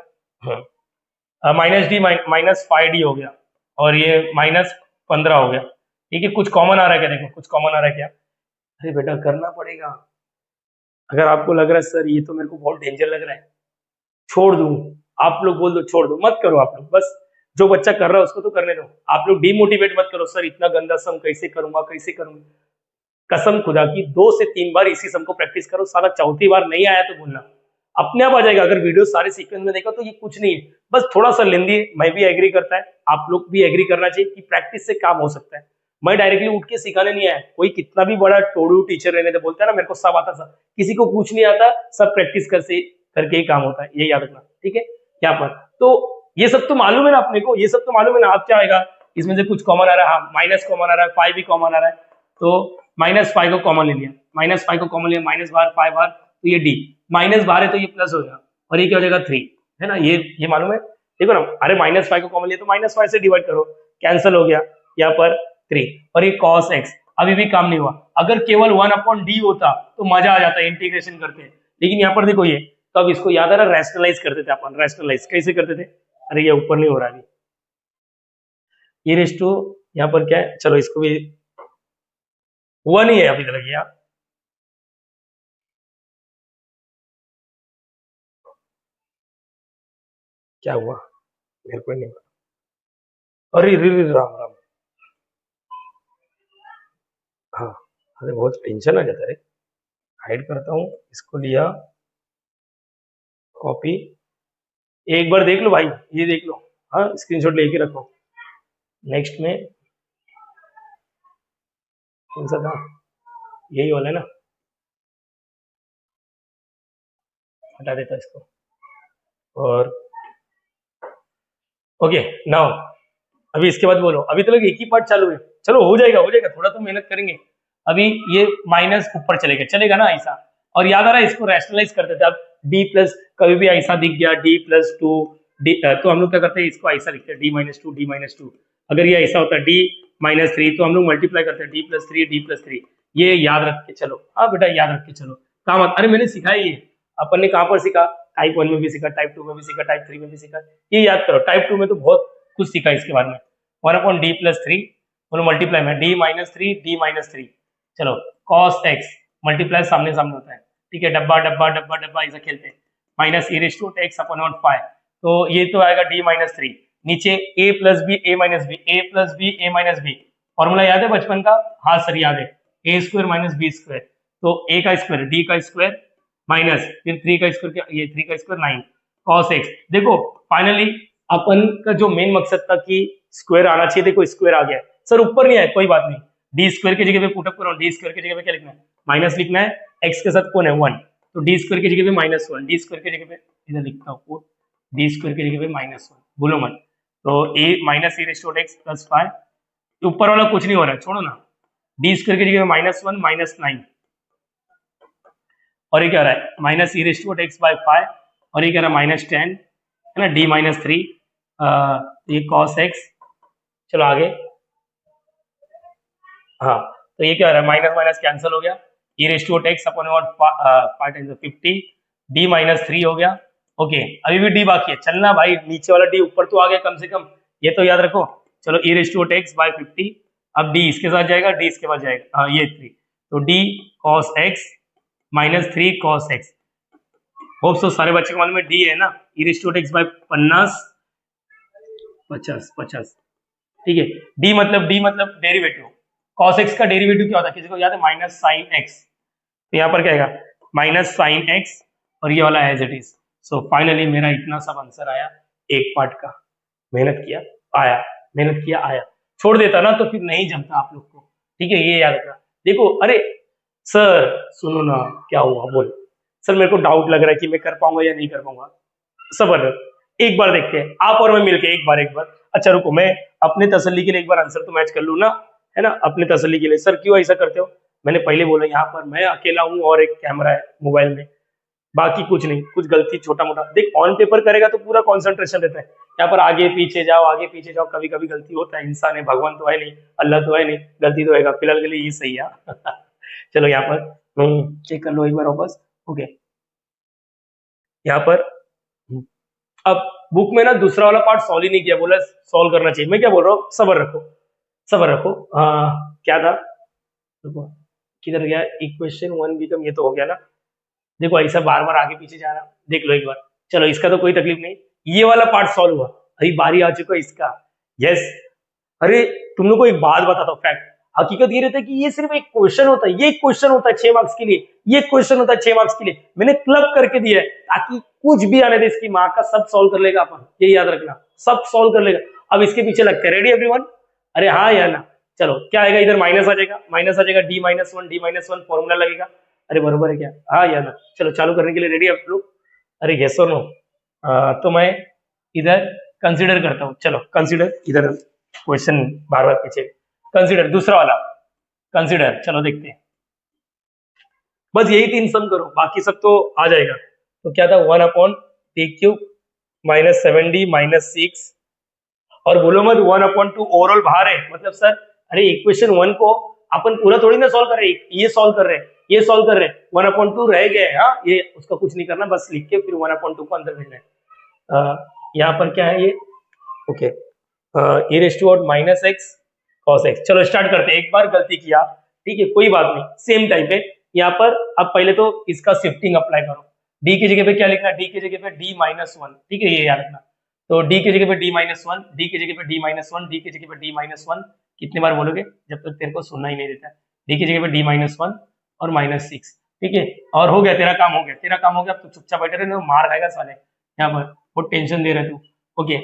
-d -5d हो गया और ये -15 हो गया। ठीक है, कुछ कॉमन आ रहा है क्या, देखो कुछ कॉमन आ रहा है क्या। अरे बेटा करना पड़ेगा। अगर आपको लग रहा है सर ये तो मेरे को बहुत डेंजर लग रहा है, छोड़ दूं, आप लोग बोल दो छोड़ दो, मत करो आप लोग, बस जो बच्चा कर रहा है उसको तो करने दो। आप लोग डिमोटिवेट मत करो, सर इतना गंदा सम कैसे करूंगा कैसे करूंगा। कसम खुदा की 2 से 3 बार इसी सम को प्रैक्टिस करो, साला चौथी बार नहीं आया तो बोलना, अपने आप आ जाएगा। अगर वीडियो सारे सीक्वेंस में देखा तो ये कुछ नहीं है, बस थोड़ा सा लेंदी है। मैं भी एग्री करता है, आप लोग भी एग्री करना चाहिए कि प्रैक्टिस से काम हो सकता है। मैं डायरेक्टली उठ के सिखाने नहीं आया, कोई कितना भी बड़ा टोडू टीचर रहने दे बोलता है ना मेरे को सब आता, सब किसी को कुछ नहीं आता, सब प्रैक्टिस करके ही काम होता है, ये याद रखना ठीक है। यहाँ पर तो ये सब तो मालूम है ना अपने को, ये सब तो मालूम है ना। आप क्या आएगा इसमें से कुछ कॉमन आ रहा है, हाँ माइनस कॉमन आ रहा है, 5 भी कॉमन आ रहा है, तो -5 को कॉमन ले लिया, -5 को कॉमन लिया, माइनस बार 5 बार, तो ये डी माइनस बार है तो ये प्लस हो जाएगा और ये क्या हो जाएगा 3, है ना। ये मालूम है, देखो ना। अरे -5 को कॉमन लिया तो -5 से डिवाइड करो, कैंसिल हो गया यहाँ पर 3 और ये cos x अभी भी काम नहीं हुआ। अगर केवल 1/d होता तो मजा आ जाता, इंटीग्रेशन करते, लेकिन यहाँ पर देखो ये, तो अब इसको याद आ रहा, रैशनलाइज करते थे अपन। रैशनलाइज कैसे करते थे, अरे ये ऊपर नहीं हो रहा है, ये रेस टू यहाँ पर क्या है, चलो इसको भी हुआ नहीं है अभी तक यार। क्या हुआ मेरे को नहीं पता, अरे रे रे राम राम, हाँ अरे बहुत टेंशन आ जाता है। हाइड करता हूँ इसको, लिया कॉपी, एक बार देख लो भाई, ये देख लो, हाँ स्क्रीनशॉट लेके रखो। नेक्स्ट में कौन सा था, यही वाला है ना, हटा देता इसको। और ओके नाउ अभी इसके बाद बोलो, अभी तो लोग एक ही पार्ट चालू है, चलो हो जाएगा हो जाएगा, थोड़ा तो मेहनत करेंगे। अभी ये माइनस ऊपर चलेगा, चलेगा ना ऐसा। और याद आ रहा है इसको रैशनलाइज करते थे, अब डी प्लस कभी भी ऐसा दिख गया d+2 डी, तो हम लोग क्या करते हैं इसको ऐसा लिखते हैं d-2 d-2। अगर ये ऐसा होता है d-3 तो हम लोग मल्टीप्लाई करते हैं d+3 d+3। ये याद रख के चलो, हाँ बेटा याद रख के चलो, काम अरे मैंने सिखाया ये, अपन ने कहाँ पर सीखा, टाइप 1 में भी सीखा, टाइप 2 में भी सीखा, टाइप 3 में भी सीखा। ये याद करो, टाइप 2 में तो बहुत कुछ सीखा इसके बारे में। 1/d+3 बोलो मल्टीप्लाई में d-3 d-3, चलो cos x मल्टीप्लाई सामने सामने होता है, ठीक है, डब्बा डब्बा डब्बा डब्बा ऐसा खेलते हैं, -e⁻x/5, तो ये तो आएगा d-3, नीचे a+b फॉर्मूला याद है बचपन का, हाँ सर याद है, a² - b², तो a का स्क्वायर d का स्क्वायर माइनस फिर 3 का स्क्वायर, क्या ये 3 का स्क्वायर 9 cos x। देखो फाइनली अपन का जो मेन मकसद था कि स्क्वायर आना चाहिए, देखो स्क्वायर आ गया, सर ऊपर नहीं आया कोई बात नहीं, डी स्क्वायर की जगह पे पुटअप करो, डी स्क्वायर की जगह पे क्या लिखना है, माइनस लिखना है, एक्स के साथ कौन है 1, तो डी स्क्वायर की जगह पे -1, डी स्क्वायर की जगह पे इधर लिखता हूँ, डी स्क्वायर की जगह पे -1 बोलो मत, तो a -e⁻x + 5, ऊपर वाला कुछ नहीं हो रहा है छोड़ो ना, डी स्क्वायर की जगह पे -1 -9 और ये क्या रहा है -e⁻x/5 और ये क्या रहा है -10 है ना, d-3 ये cos x, चलो आगे, हाँ तो ये क्या हो रहा है माइनस माइनस कैंसिल हो गया, e⁻x/5 d-3 हो गया। ओके अभी भी d बाकी है, चलना भाई, नीचे वाला d ऊपर तो आ गया कम से कम, ये तो याद रखो। चलो e⁻x/50, अब d इसके साथ जाएगा, d इसके पास जाएगा, हाँ ये 3, तो d cos x -3 cos x। Hope so सारे बच्चे को मालूम है d है ना, e⁻x/50 50, ठीक है। d मतलब डेरिवेटिव, cos x का डेरिवेटिव क्या होता है, किसी को याद है, -sin x, तो यहाँ पर क्या आएगा -sin x और ये वाला as it is. So finally मेरा इतना सब आंसर आया एक पार्ट का, मेहनत किया आया, मेहनत किया आया, छोड़ देता ना तो फिर नहीं जमता आप लोग को, ठीक है, ये याद रखना। देखो अरे सर सुनो ना, क्या हुआ बोल, सर मेरे को डाउट लग रहा है कि मैं कर पाऊंगा या नहीं कर पाऊंगा, सबर एक बार देखते हैं आप और मैं मिलके, एक बार अच्छा रुको, मैं अपने तसल्ली के लिए एक बार आंसर तो मैच कर लूँ ना, है ना, अपने तसल्ली के लिए। सर क्यों ऐसा करते हो, मैंने पहले बोला यहाँ पर मैं अकेला हूँ और एक कैमरा है मोबाइल में, बाकी कुछ नहीं, कुछ गलती छोटा मोटा देख, ऑन पेपर करेगा तो पूरा कंसंट्रेशन रहता है। यहाँ पर आगे पीछे जाओ, आगे पीछे जाओ, कभी कभी गलती होता है, इंसान है, भगवान तो है नहीं, अल्लाह तो है नहीं, गलती तो होगा, फिलहाल के लिए ये सही है। चलो यहाँ पर चेक कर लो एक बार वापस। ओके, यहाँ पर अब बुक में ना दूसरा वाला पार्ट सॉल्व ही नहीं किया, बोला सॉल्व करना चाहिए। मैं क्या बोल रहा हूँ, सबर रखो, सबर रखो। क्या था, देखो किधर गया, इक्वेशन वन बिकम, ये तो हो गया ना। देखो ऐसा बार बार आगे पीछे जाना, देख लो एक बार। चलो इसका तो कोई तकलीफ नहीं, ये वाला पार्ट सॉल्व हुआ, अभी बारी आ चुका है इसका। यस, अरे तुम लोग को एक बात बताता हूँ, फैक्ट, हकीकत ये रहता है कि ये सिर्फ एक क्वेश्चन होता है, ये एक क्वेश्चन होता है 6 मार्क्स के लिए, ये क्वेश्चन होता है 6 मार्क्स के लिए। मैंने क्लब करके दिया है ताकि कुछ भी आने दे इसकी माँ का, सब सॉल्व कर लेगा अपन, ये याद रखना, सब सॉल्व कर लेगा। अब इसके पीछे लगते हैं, रेडी एवरीवन? अरे हाँ या ना? चलो क्या आएगा, इधर माइनस आ जाएगा, माइनस आ जाएगा, d-1 फॉर्मूला लगेगा। अरे बरोबर है क्या, हाँ या ना? चलो चालू करने के लिए रेडी आप लोग? अरे यस और नो? तो मैं इधर कंसीडर करता हूँ, चलो कंसीडर, इधर क्वेश्चन बार बार पीछे, कंसीडर दूसरा वाला, कंसीडर, चलो देखते हैं। बस यही 3 सम करो, बाकी सब तो आ जाएगा। तो क्या था, 1/t³ -7d-6, और बोलो मत 1/2 ओवरऑल बाहर है, मतलब सर अरे इक्वेशन 1 को अपन पूरा थोड़ी ना सॉल्व कर रहे, ये सॉल्व कर रहे हैं, ये सॉल्व कर रहे हैं, 1/2 रह गए, हाँ ये उसका कुछ नहीं करना, बस लिख के फिर 1/2 को अंदर भेजना है। यहाँ पर क्या है ये, ओके, e⁻⁻x cos x। चलो स्टार्ट करते हैं, एक बार गलती किया, ठीक है कोई बात नहीं, सेम टाइप है। यहाँ पर अब पहले तो इसका शिफ्टिंग अप्लाई करो, d की जगह पे क्या लिखना, d की जगह पे d-1, ठीक है ये याद रखना। तो d की जगह पे d-1, d की जगह पे d-1, d की जगह पे d-1, कितने बार बोलोगे जब तक तेरे को सुनना ही नहीं देता है। d की जगह पे d-1 और -6, ठीक है, और हो गया तेरा काम, हो गया तेरा काम, हो गया। अब तो चुपचाप बैठे रहे, मार खाएगा साले, यहाँ पर बहुत टेंशन दे रहे तू। ओके,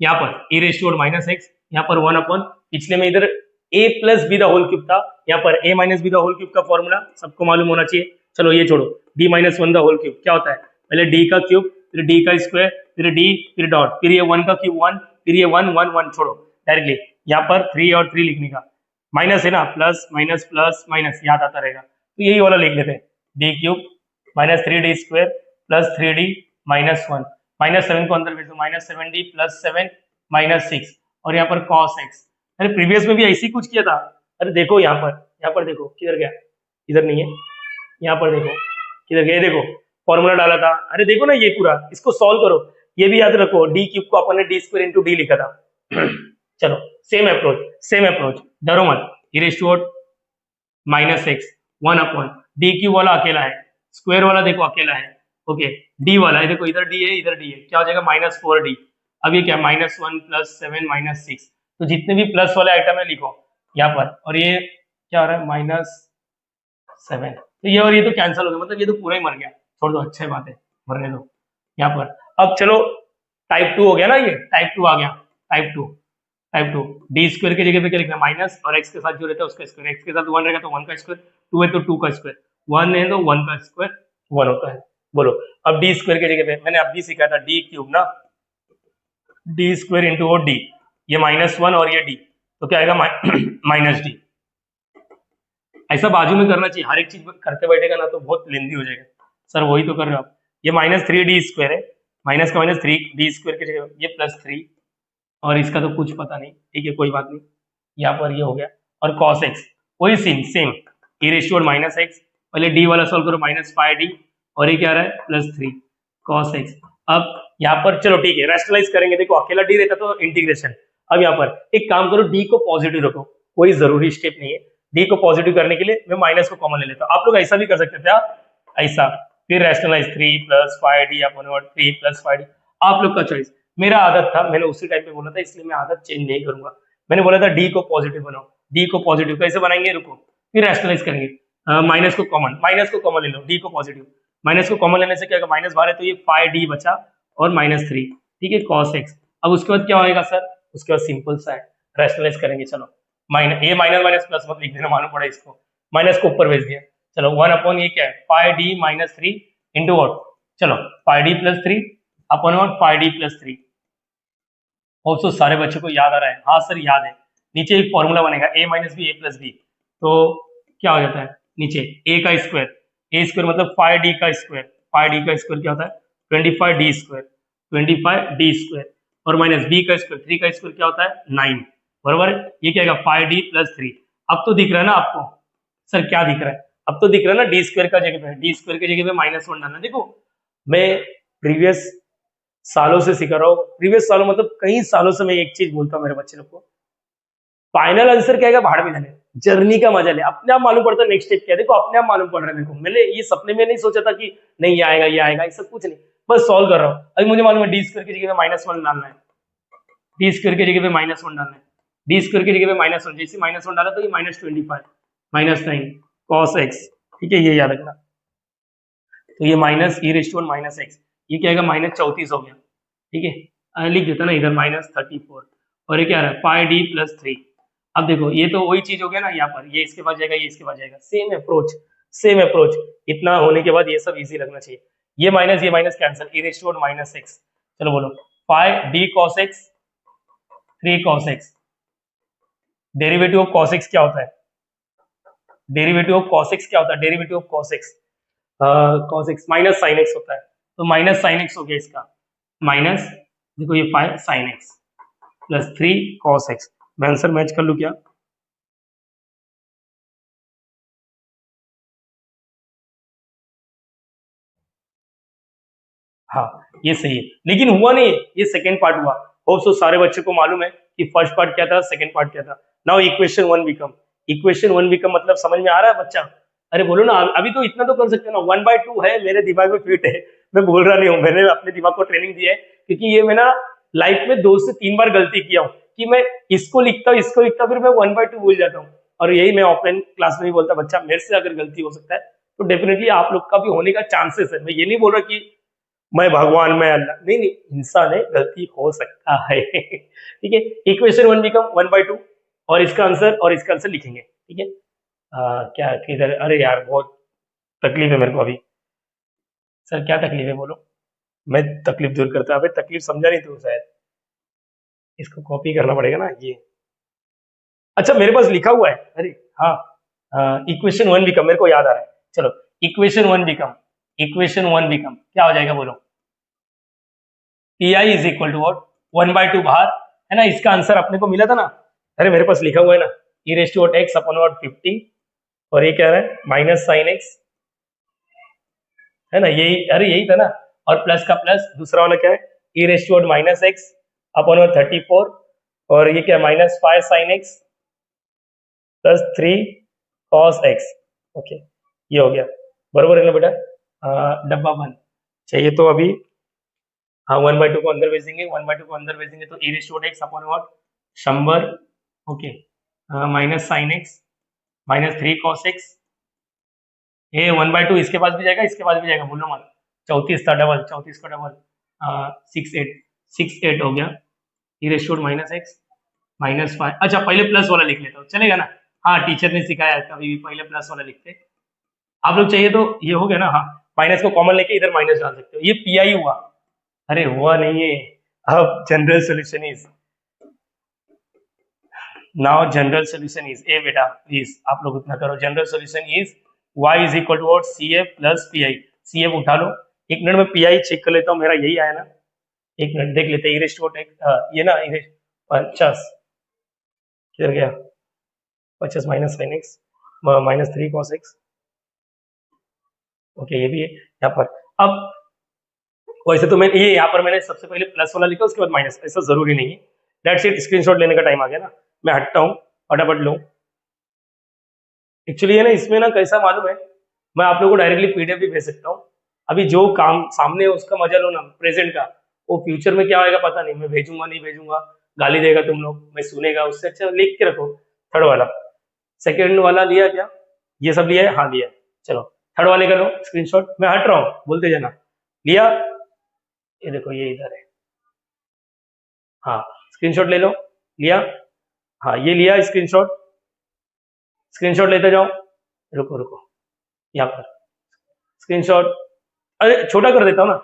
यहाँ पर e⁻⁻x, यहाँ पर 1/, पिछले में इधर a + b the whole cube था, यहाँ पर a - b the whole cube का फॉर्मूला सबको मालूम होना चाहिए। चलो ये छोड़ो, d-1 द होल क्यूब क्या होता है, पहले d का क्यूब, फिर d का स्क्वायर, फिर d, फिर डॉट, फिर ये 1 का क्यूब 1, फिर ये 1 1 1, छोड़ो डायरेक्टली यहाँ पर 3 और 3 लिखने का, माइनस है ना, प्लस माइनस प्लस माइनस याद आता रहेगा, तो यही वाला लिख लेते हैं, d³ -3d² + 3d -1, -7 को अंदर भेज दो, -7d + 7 -6, और यहाँ पर cos x। अरे प्रीवियस में भी ऐसे ही कुछ किया था। अरे देखो यहाँ पर देखो किधर गया, इधर नहीं है, यहाँ पर देखो किधर गया, देखो फॉर्मूला डाला था, अरे देखो ना ये पूरा, इसको सॉल्व करो। ये भी याद रखो, d³ को अपन ने d² × d लिखा था। चलो सेम अप्रोच, सेम अप्रोच, डरो मत, e⁻⁻x 1/, d³ वाला अकेला है, स्क्वायर वाला देखो अकेला है, ओके, d वाला है देखो, इधर d है, इधर d है, क्या हो जाएगा -4d। अब ये क्या, -1 + 7 -6, तो जितने भी प्लस वाले आइटम है लिखो यहाँ पर, और ये क्या हो रहा है -7, तो ये और ये तो कैंसिल हो गया, मतलब ये तो पूरा ही मर गया, छोड़ दो, अच्छी बात है, मरने दो यहाँ पर। अब चलो टाइप 2 हो गया ना, ये टाइप 2 आ गया, टाइप 2, d² की जगह पे क्या लिखना, माइनस, और x के साथ जो रहता है उसका स्क्वायर, x के साथ 1 रहेगा तो 1 का स्क्वायर, 2 है तो 2 का स्क्वायर, 1 है तो 1 का स्क्वायर 1 होता है। बोलो अब d² की जगह पे, मैंने अब भी सिखाया था d³ ना, d² × d, ये -1 और ये d, तो क्या आएगा -d। ऐसा बाजू में करना चाहिए, हर एक चीज करते बैठेगा ना तो बहुत लेंदी हो जाएगा। सर वही तो कर रहे हो आप, ये -3d² है, माइनस का -3d² की जगह ये +3, और इसका तो कुछ पता नहीं, ठीक है कोई बात नहीं, यहाँ पर ये हो गया, और cos x वही सेम e⁻⁻x, पहले d वाला सॉल्व करो, -5d, और ये क्या आ रहा है +3 cos x। अब यहाँ पर चलो ठीक है, रेशनलाइज करेंगे, देखो अकेला d रहता तो इंटीग्रेशन। अब यहाँ पर एक काम करो, d को पॉजिटिव रखो, कोई जरूरी स्टेप नहीं है, d को पॉजिटिव करने के लिए मैं माइनस को कॉमन ले लेता हूँ, आप लोग ऐसा भी कर सकते थे, ऐसा, फिर रेशनलाइज 3 + 5d अपन 3 + 5d, आप लोग का चॉइस। मेरा आदत था, मैंने उसी टाइम पे बोला था, इसलिए मैं आदत चेंज नहीं करूंगा। मैंने बोला था डी को पॉजिटिव बनाओ, डी को पॉजिटिव कैसे बनाएंगे, रुको फिर रैशनलाइज करेंगे, माइनस को कॉमन ले लो, डी को पॉजिटिव, माइनस को कॉमन लेने से क्या होगा, माइनस बाहर है तो ये 5d बचा और -3, ठीक है cos x। अब उसके बाद क्या होएगा सर, उसके बाद सिंपल सा है, रैशनलाइज करेंगे, चलो ये माइनस प्लस मत लिख देना, मालूम पड़ा इसको, माइनस को ऊपर भेज दिया, चलो 1/, ये क्या है 5d - 3 इंटू वॉट, चलो 5d + 3 अपन और 5d + 3। ऑल्सो सारे बच्चों को याद आ रहा है, हाँ सर याद है, नीचे एक फॉर्मूला बनेगा a - b a + b, तो क्या हो जाता है नीचे a का स्क्वायर, a स्क्वायर मतलब 5d का स्क्वायर, फाइव डी का स्क्वायर क्या होता है 25 डी स्क्वायर, 25 डी स्क्वायर, और माइनस बी का स्क्वायर 3 का स्क्वायर क्या होता है 9, बराबर। ये क्या आएगा 5d+3। अब तो दिख रहा है ना आपको, सर क्या दिख रहा है, अब तो दिख रहा है ना, डी स्क्वायर का जगह पे, डी स्क्वायर की जगह पे -1 डालना। देखो मैं प्रीवियस सालों से सिखा रहा हूँ, प्रीवियस सालों मतलब कई सालों से मैं एक चीज बोलता हूँ मेरे बच्चे लोग को, फाइनल आंसर क्या है भाड़ में जाने, जर्नी का मजा ले, अपने आप मालूम पड़ता है नेक्स्ट स्टेप क्या है। देखो अपने आप मालूम पड़ रहा है मेरे को, मैंने ये सपने में नहीं सोचा था कि नहीं ये आएगा ये आएगा, ये सब कुछ नहीं, बस सॉल्व कर रहा हूँ। अभी मुझे मालूम है डी स्क्वायर की जगह पे -1 डालना है, डी स्क्वायर की जगह पे -1 डालना है, डी स्क्वायर की जगह पे -1, जैसे -1 डाला तो ये -25 -9 cos x, ठीक है ये याद रखना। तो ये माइनस ई रेस्ट माइनस एक्स, ये क्या आएगा -34 हो गया, ठीक है लिख देता ना इधर -34, और ये क्या रहा है 5d+3। अब देखो ये तो वही चीज हो गया ना, यहाँ पर ये इसके पास जाएगा ये इसके पास जाएगा, सेम अप्रोच सेम अप्रोच। इतना होने के बाद ये सब इजी रखना चाहिए, ये माइनस कैंसिल, ई रेस्ट -x, चलो बोलो 5d cos x 3 cos x। Derivative of cos x क्या होता है, डेरिवेटिव ऑफ cos x क्या होता है, derivative of cos x cos x minus sin x होता है, तो माइनस sin x हो गया इसका, माइनस देखो ये 5 sin x plus 3 cos x। मैं आंसर मैच कर लूं क्या, हाँ ये सही है, लेकिन हुआ नहीं, ये सेकंड पार्ट हुआ। होप सो सारे बच्चों को मालूम है कि फर्स्ट पार्ट क्या था सेकंड पार्ट क्या था। Now equation 1 become, equation 1 become मतलब समझ में आ रहा है बच्चा, अरे बोलो ना, अभी तो इतना तो कर सकते हो ना, 1/2 है मेरे दिमाग में फिट है, मैं बोल रहा नहीं हूँ, मैंने अपने दिमाग को ट्रेनिंग दी है, क्योंकि ये मैं ना लाइफ में 2 से 3 बार गलती किया हूँ कि मैं इसको लिखता फिर मैं 1/2 भूल जाता हूँ, और यही मैं ऑफलाइन क्लास में भी बोलता बच्चा मेरे से अगर गलती हो सकता है तो डेफिनेटली आप लोग का भी होने का चांसेस है। मैं ये नहीं बोल रहा कि मैं भगवान मैं अल्लाह, नहीं नहीं, इंसान है, गलती हो सकता है ठीक है। इक्वेशन 1 बिकम 1/2, और इसका आंसर लिखेंगे, ठीक है। क्या किधर, अरे यार बहुत तकलीफ है मेरे को अभी, सर क्या तकलीफ है बोलो, मैं तकलीफ दूर करता, अबे तकलीफ समझा नहीं तू शायद, इसको कॉपी करना पड़ेगा ना ये, अच्छा मेरे पास लिखा हुआ है, अरे हाँ इक्वेशन 1 बिकम, मेरे को याद आ रहा है, चलो इक्वेशन 1 बिकम, इक्वेशन 1 बिकम क्या हो जाएगा बोलो, P I is equal to what 1/2 बाहर है ना, इसका आंसर अपने को मिला था ना, अरे मेरे पास लिखा हुआ है ना, e raised to x upon what 50, और ये क्या है माइनस साइन एक्स, है ना यही, अरे यही था ना, और प्लस का प्लस, दूसरा वाला क्या है e raised to minus x upon what 34, और ये क्या -5 sine x plus 3 cos x, okay ये हो गया, बरोबर है ना बेटा। डब्बा बंद चाहिए तो अभी, हाँ 1/2 को अंदर भेज देंगे, 1/2 को अंदर भेज देंगे तो e raised to x upon what 100, okay minus sine x -3 cos x, ये 1/2 इसके पास भी जाएगा इसके पास भी जाएगा, बोलो मत, 34 था डबल, 34 का डबल 6 8 हो गया, ई रेस्ट टू -x -5, अच्छा पहले प्लस वाला लिख लेता हूँ चलेगा ना, हाँ टीचर ने सिखाया कभी भी पहले प्लस वाला लिखते, आप लोग चाहिए तो ये हो गया ना, हाँ माइनस को कॉमन लेके इधर माइनस डाल सकते हो, ये पी आई हुआ, अरे हुआ नहीं है। अब general solution is, now general solution is, ए बेटा प्लीज आप लोग इतना करो, general solution is y is equal to what C F plus P I, C F उठा लो, एक मिनट में पी आई चेक कर लेता हूँ, मेरा यही आया ना, एक मिनट देख लेते हैं, ये ना 50 किधर गया, 50 minus sine x -3 cos x, okay ये भी है यहाँ पर। अब वैसे तो मैं ये यहाँ पर मैंने सबसे पहले प्लस वाला लिखा उसके बाद माइनस, ऐसा जरूरी नहीं है, दैट्स इट, स्क्रीनशॉट लेने का टाइम आ गया ना, मैं हटता हूँ फटाफट लो। एक्चुअली है ना इसमें ना कैसा मालूम है, मैं आप लोगों को डायरेक्टली पीडीएफ भी भेज सकता हूँ, अभी जो काम सामने है उसका मजा लो ना प्रेजेंट का, वो फ्यूचर में क्या आएगा पता नहीं, मैं भेजूंगा नहीं भेजूंगा, गाली देगा तुम लोग, मैं सुनेगा, उससे अच्छा लिख के रखो। थर्ड वाला, सेकेंड वाला लिया क्या, ये सब लिया है, हाँ लिया, चलो थर्ड वाले का लो स्क्रीनशॉट, मैं हट रहा हूँ बोलते जाना, लिया, ये देखो ये इधर है, हाँ स्क्रीनशॉट ले लो, लिया, हाँ ये लिया स्क्रीनशॉट, स्क्रीनशॉट लेते जाओ, रुको रुको यहाँ पर स्क्रीनशॉट, अरे छोटा कर देता हूँ ना,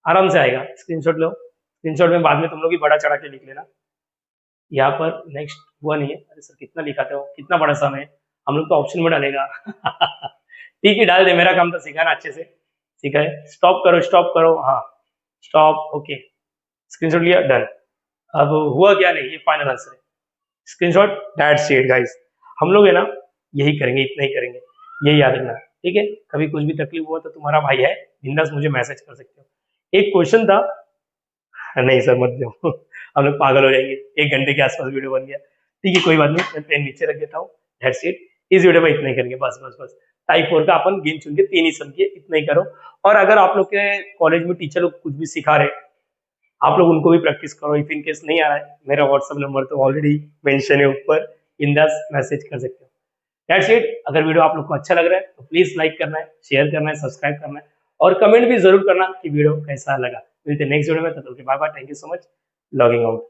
आराम से आएगा, स्क्रीनशॉट लो, स्क्रीनशॉट में बाद में तुम लोग भी बड़ा चढ़ा के लिख लेना, यहाँ पर नेक्स्ट हुआ नहीं है, अरे सर कितना लिखाते हो, कितना बड़ा समय है, हम लोग तो ऑप्शन में डालेगा ठीक है डाल दे, मेरा काम था सिखाना अच्छे से, ठीक है, स्टॉप करो, हाँ स्टॉप, ओके, स्क्रीनशॉट लिया, डन। अब हुआ क्या नहीं, ये फाइनल आंसर है, स्क्रीनशॉट, दैट्स इट गाइस। हम लोग है ना यही करेंगे, इतना ही करेंगे, यही याद रखना, ठीक है। कभी कुछ भी तकलीफ हुआ तो तुम्हारा भाई है, बिंदास मुझे मैसेज कर सकते हो। एक क्वेश्चन था, नहीं सर मत दो हम लोग पागल हो जाएंगे, 1 घंटे के आसपास वीडियो बन गया, ठीक है कोई बात नहीं, मैं पेन नीचे रख देता हूँ, दैट्स इट। इस वीडियो में इतना ही करेंगे, बस बस बस। टाइप 4 का अपन गिन चुन के 3 ही सम किए, इतना ही करो। और अगर आप लोग के कॉलेज में टीचर लोग कुछ भी सिखा रहे, आप लोग उनको भी प्रैक्टिस करो। इफ इन केस नहीं आ रहा है, मेरा व्हाट्सएप नंबर तो ऑलरेडी मेंशन है ऊपर, बिंदास मैसेज कर सकते हो। That's it. अगर वीडियो आप लोग को अच्छा लग रहा है तो प्लीज लाइक करना है, शेयर करना है, सब्सक्राइब करना है, और कमेंट भी जरूर करना कि वीडियो कैसा लगा। मिलते हैं नेक्स्ट वीडियो में, तब तक के bye bye, thank you so much, logging out.